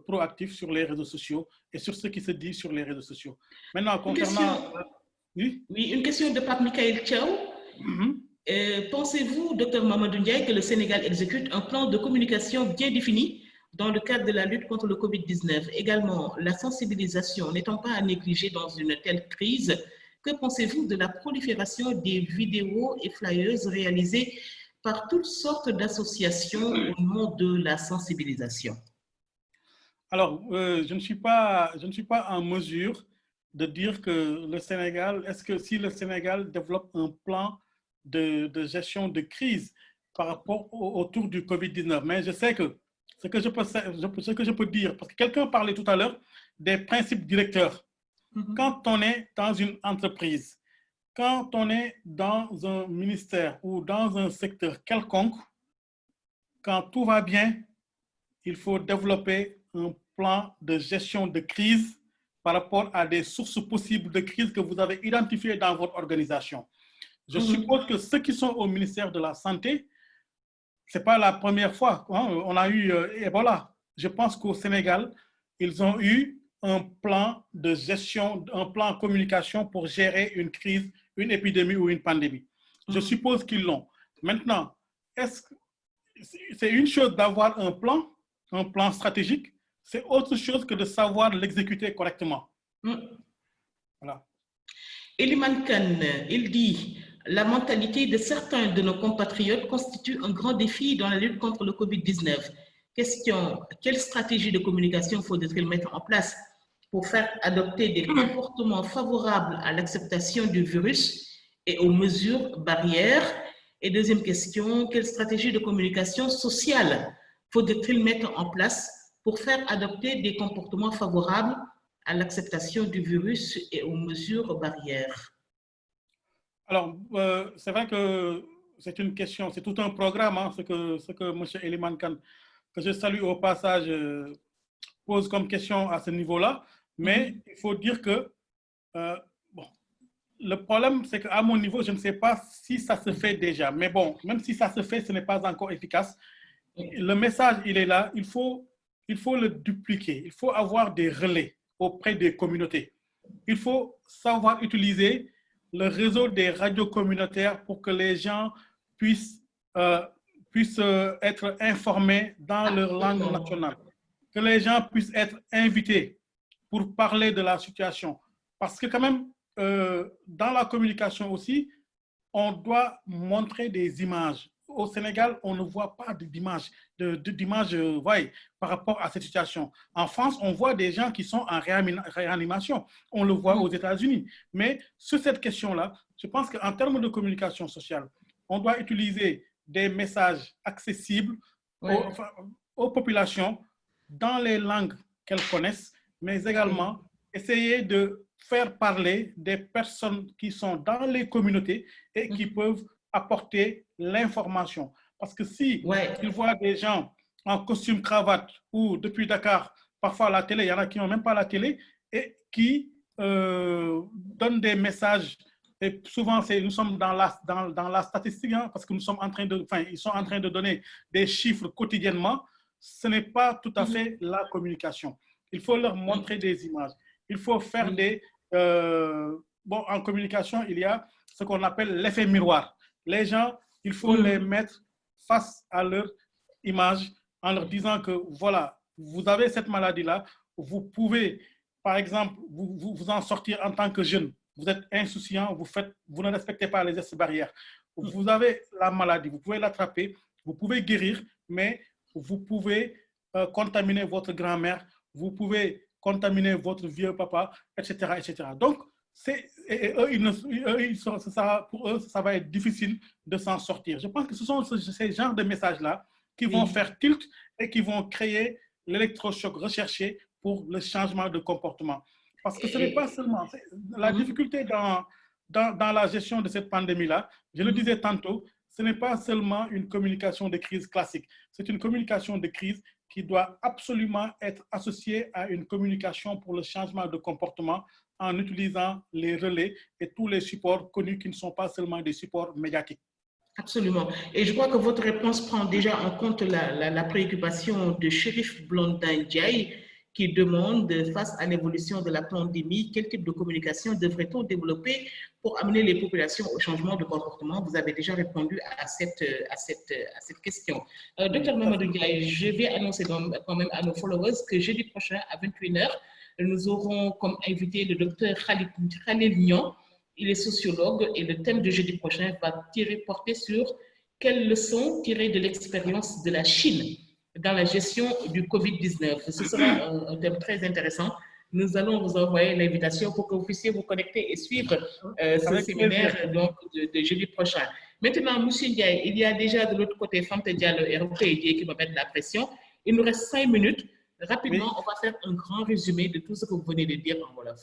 [SPEAKER 2] proactif sur les réseaux sociaux et sur ce qui se dit sur les réseaux sociaux. Maintenant, concernant...
[SPEAKER 1] Oui, une question de Pape Michael Thiaw. Pensez-vous, Dr Mamadou Ndiaye, que le Sénégal exécute un plan de communication bien défini dans le cadre de la lutte contre le Covid-19? Également, la sensibilisation n'étant pas à négliger dans une telle crise, que pensez-vous de la prolifération des vidéos et flyers réalisés par toutes sortes d'associations au nom de la sensibilisation?
[SPEAKER 2] Alors, je ne suis pas en mesure de dire que le Sénégal, est-ce que si le Sénégal développe un plan de gestion de crise par rapport autour du Covid-19, mais je sais que ce que je peux dire, parce que quelqu'un parlait tout à l'heure des principes directeurs. Quand on est dans une entreprise, quand on est dans un ministère ou dans un secteur quelconque, quand tout va bien, il faut développer un plan de gestion de crise par rapport à des sources possibles de crise que vous avez identifiées dans votre organisation. Je suppose que ceux qui sont au ministère de la Santé, ce n'est pas la première fois. On a eu Ebola. Je pense qu'au Sénégal, ils ont eu un plan de gestion, un plan de communication pour gérer une crise, une épidémie ou une pandémie. Je suppose qu'ils l'ont. Maintenant, c'est une chose d'avoir un plan stratégique, c'est autre chose que de savoir l'exécuter correctement. Voilà.
[SPEAKER 1] Eliman Khan, il dit: la mentalité de certains de nos compatriotes constitue un grand défi dans la lutte contre le Covid-19. Question: quelle stratégie de communication faudrait-il mettre en place pour faire adopter des comportements favorables à l'acceptation du virus et aux mesures barrières? Et deuxième question: quelle stratégie de communication sociale faudrait-il mettre en place pour faire adopter des comportements favorables à l'acceptation du virus et aux mesures barrières?
[SPEAKER 2] Alors, c'est vrai que c'est une question, c'est tout un programme, ce que M. Eliman Khan, que je salue au passage, pose comme question à ce niveau-là. Mais il faut dire que le problème, c'est qu'à mon niveau, je ne sais pas si ça se fait déjà. Mais bon, même si ça se fait, ce n'est pas encore efficace. Le message, il est là. Il faut le dupliquer. Il faut avoir des relais auprès des communautés. Il faut savoir utiliser le réseau des radios communautaires pour que les gens puissent être informés dans leur langue nationale. Que les gens puissent être invités pour parler de la situation. Parce que quand même, dans la communication aussi, on doit montrer des images. Au Sénégal, on ne voit pas d'images par rapport à cette situation. En France, on voit des gens qui sont en réanimation. On le voit aux États-Unis. Mais sur cette question-là, je pense qu'en termes de communication sociale, on doit utiliser des messages accessibles aux populations dans les langues qu'elles connaissent, mais également essayer de faire parler des personnes qui sont dans les communautés et qui peuvent apporter l'information. Parce que si ils voient des gens en costume cravate ou depuis Dakar, parfois à la télé, il y en a qui n'ont même pas la télé et qui donnent des messages. Et souvent, nous sommes dans la statistique, parce que ils sont en train de donner des chiffres quotidiennement. Ce n'est pas tout à fait la communication. Il faut leur montrer des images. Il faut faire en communication, il y a ce qu'on appelle l'effet miroir. Les gens, il faut les mettre face à leur image en leur disant que voilà, vous avez cette maladie-là, vous pouvez, par exemple, vous en sortir en tant que jeune. Vous êtes insouciant, vous ne respectez pas les gestes barrières. Vous avez la maladie, vous pouvez l'attraper, vous pouvez guérir, mais vous pouvez contaminer votre grand-mère, vous pouvez contaminer votre vieux papa, etc. etc. Donc, pour eux, ça va être difficile de s'en sortir. Je pense que ce sont ces genres de messages-là qui vont faire tilt et qui vont créer l'électrochoc recherché pour le changement de comportement. Parce que ce n'est pas seulement la difficulté dans la gestion de cette pandémie-là, je le disais tantôt, ce n'est pas seulement une communication de crise classique, c'est une communication de crise qui doit absolument être associée à une communication pour le changement de comportement en utilisant les relais et tous les supports connus qui ne sont pas seulement des supports médiatiques.
[SPEAKER 1] Absolument. Et je crois que votre réponse prend déjà en compte la préoccupation de Chérif Blondin Ndiaye qui demande, face à l'évolution de la pandémie, quel type de communication devrait-on développer pour amener les populations au changement de comportement? Vous avez déjà répondu à cette question. Docteur Mamadou Ndiaye, je vais annoncer quand même à nos followers que jeudi prochain à 21h, nous aurons comme invité le docteur Khalil Niang. Il est sociologue et le thème de jeudi prochain va porter sur quelles leçons tirer de l'expérience de la Chine dans la gestion du Covid-19. Ce sera un thème très intéressant. Nous allons vous envoyer l'invitation pour que vous puissiez vous connecter et suivre ce séminaire donc, de jeudi prochain. Maintenant, M. Ndiaye, il y a déjà de l'autre côté Fante Diallo et Rokhaya Dièye qui me mettent la pression. Il nous reste 5 minutes. Rapidement, on va faire un grand résumé de tout ce que vous venez de dire en Wolof.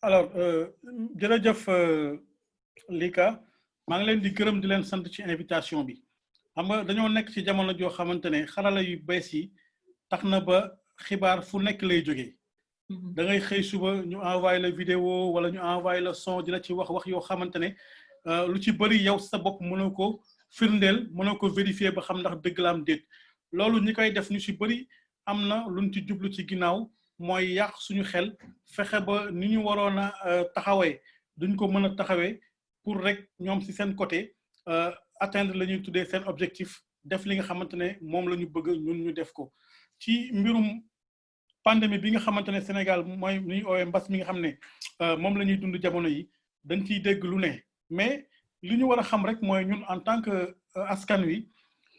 [SPEAKER 2] Alors, jërëjëf Lika maa ngi leen di gërëm di leen sant ci invitation bi xam nga dañoo nekk ci jamono joo xamante ne xarala yu bees yi tax na ba xibaar fu nekk lay jógee da ngay xëy suba ñu envoyé la vidéo wala ñu envoyé la son di la ci wax yoo xamante ne lu ci bëri yow sa bopp mënoo ko firndeel mënoo ko vérifier ba xam ndax dëgg la am déet loolu ñi koy def ñu ci bëri am na luñ ci jublu ci ginnaaw mooy yàq suñu xel fexe ba ni ñu waroon a taxawee duñ ko mën a taxawee pour rek ñoom ci seen côté atteindre la ñuy tuddee seen objectif def li nga xamante ne moom la ñu bëgg ñun ñu def ko ci mbirum pandémie bi nga xamante ne Sénégal mooy ñuy oowee mbas mi nga xam ne moom la ñuy dund jamono yi dañ ciy dégg lu ne mais li ñu war a xam rek mooy ñun en tant que askan wi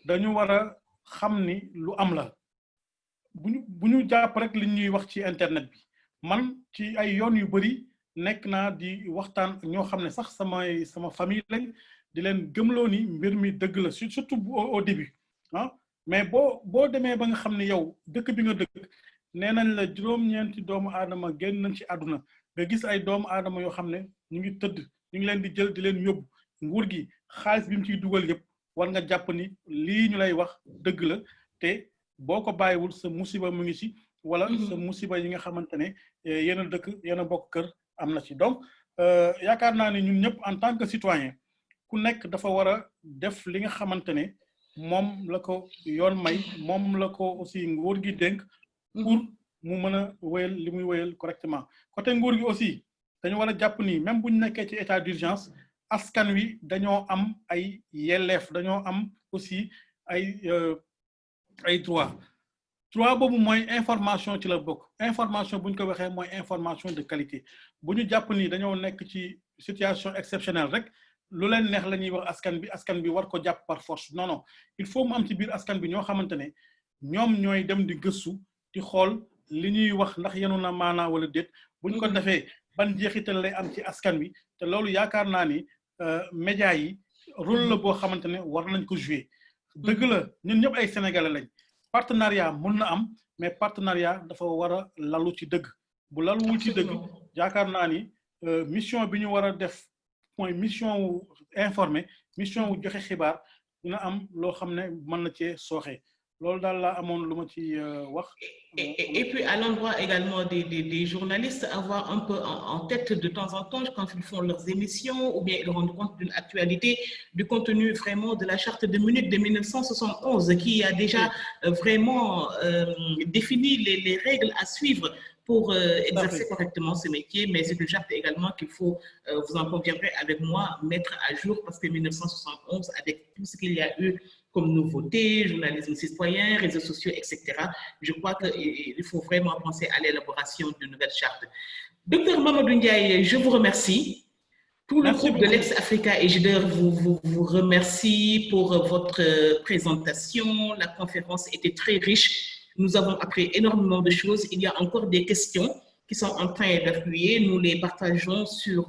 [SPEAKER 2] dañu war a xam ni lu am la bu ñu jàpp rek li ñuy wax ci internet bi man ci ay yoon yu bari nekk naa di waxtaan ñoo xam ne sax sama famille lañ di leen gëmloo ni mbir mi dëgg la surtout au début ah mais boo demee ba nga xam ne yow dëkk bi nga dëkk nee nañ la juróom-ñeenti doomu aadama génn nañ ci àdduna nga gis ay doomu aadama yoo xam ne ñu ngi tëdd ñu ngi leen di jël di leen yóbbu nguur gi xaalis bi mu ciy dugal yëpp war nga jàpp ni lii ñu lay wax dëgg la te boo ko bàyyiwul sa musiba mu ngi ci wala sa musiba yi nga xamante ne yéen a dëkk yéen a bokk kër am na ci donc yaakaar naa ne ñun ñëpp en tant que citoyen ku nekk dafa war a def li nga xamante ne moom la ko yoon may moom la ko aussi nguur gi dénk pour mu mën a wéyal li muy wéyal correctement côté nguur gi aussi dañu war a jàpp ni même bu ñu nekkee ci état d'urgence askan wi dañoo am ay yelleef dañoo am aussi ay droit boobu mooy information ci la bokk information bu ñu ko waxee mooy information de qualité bu ñu jàpp ni dañoo nekk ci situation exceptionnelle rek lu leen neex la ñuy wax askan bi war ko jàpp par force non il faut mu am ci biir askan bi ñoo xamante ne ñoom ñooy dem di gëstu di xool li ñuy wax ndax yenu na maanaa wala déet bu ñu ko defee ban jeexital lay am ci askan bi te loolu yaakaar naa ni média yi rôle la boo xamante ne war nañ ko jouer dëgg la ñun ñëpp ay sénégalais lañ partenariat mën na am mais partenariat dafa war a lalu ci dëgg bu laluwul ci dëgg yaakaar naa ni mission bi ñu war a def mooy mission wu informer mission wu joxe xibaar dina am loo xam ne mën na cee sooxe loolu daal laa amoon lu ma ci wax.
[SPEAKER 1] Et puis à l'endroit également des journalistes, avoir un peu en tête de temps en temps quand ils font leurs émissions ou bien ils rendent compte d'une actualité, du contenu vraiment de la charte de Munich de 1971 qui a déjà vraiment défini les règles à suivre pour exercer correctement ce métier, mais c'est une charte également qu'il faut, vous en conviendrez avec moi, mettre à jour parce que 1971, avec tout ce qu'il y a eu comme nouveauté, journalisme citoyen, réseaux sociaux, etc. Je crois qu'il faut vraiment penser à l'élaboration d'une nouvelle charte. Docteur Mamadou Ndiaye, je vous remercie. Tout le groupe de Lex-Africa et JDR vous remercie pour votre présentation. La conférence était très riche. Nous avons appris énormément de choses. Il y a encore des questions qui sont en train d'appuyer. Nous les partageons sur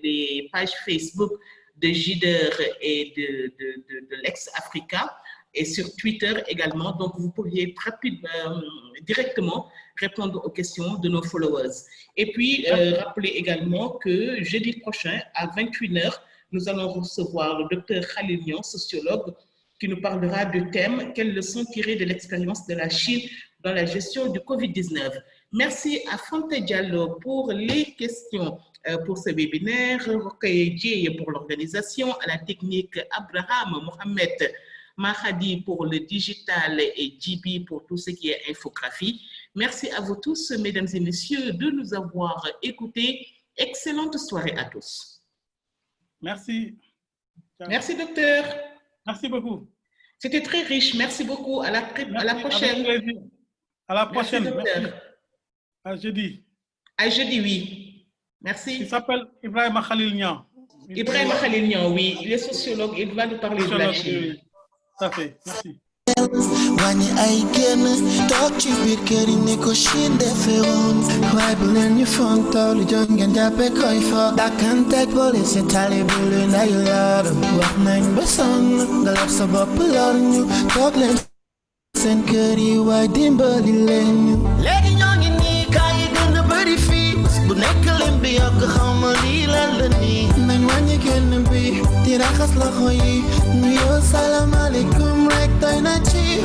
[SPEAKER 1] les pages Facebook de JDR et de Lex-Africa et sur Twitter également. Donc, vous pourriez directement répondre aux questions de nos followers. Et puis, rappelez également que jeudi prochain, à 21h, nous allons recevoir le docteur Khalil Niang, sociologue, qui nous parlera du thème « Quelles leçons tirer de l'expérience de la Chine dans la gestion du Covid-19 ». Merci à Fante Diallo pour les questions pour ce webinaire, Rokhaya Dieye pour l'organisation, à la technique Abraham Mohamed Mahadi pour le digital et Djibi pour tout ce qui est infographie. Merci à vous tous, mesdames et messieurs, de nous avoir écoutés. Excellente soirée à tous.
[SPEAKER 2] Merci.
[SPEAKER 1] Merci, docteur.
[SPEAKER 2] Merci beaucoup.
[SPEAKER 1] C'était très riche. Merci beaucoup. À la prochaine.
[SPEAKER 2] À la prochaine.
[SPEAKER 1] Merci, docteur.
[SPEAKER 2] À jeudi.
[SPEAKER 1] À jeudi, oui. Merci.
[SPEAKER 2] Il s'appelle Ibrahima Khalil Niang.
[SPEAKER 1] Ibrahima Khalil Niang, oui. Il est sociologue. Il va nous parler de la Chine.
[SPEAKER 2] Oui. Tout à fait. Merci.
[SPEAKER 4] Wani ay génn toog ci biir kër yi ni ko Chine defee woon waaye bu leen ñu fonto lu jóg ngeen jàppe koy fo dàkkanteeg police yi tali bu lu ndayu lor wax nañ ba sonn nga lor sa bopp lor ñu toog leen seen kër yi waaye dimbali leen ñu léegi ñoo ngi nii kaa yi gën a bëri fii bu nekk leen bi yokk xawma lii lan la nii nañ wàññi génn bi di raxas loxo yi nuyoo salaamaaleykum rek doy na ci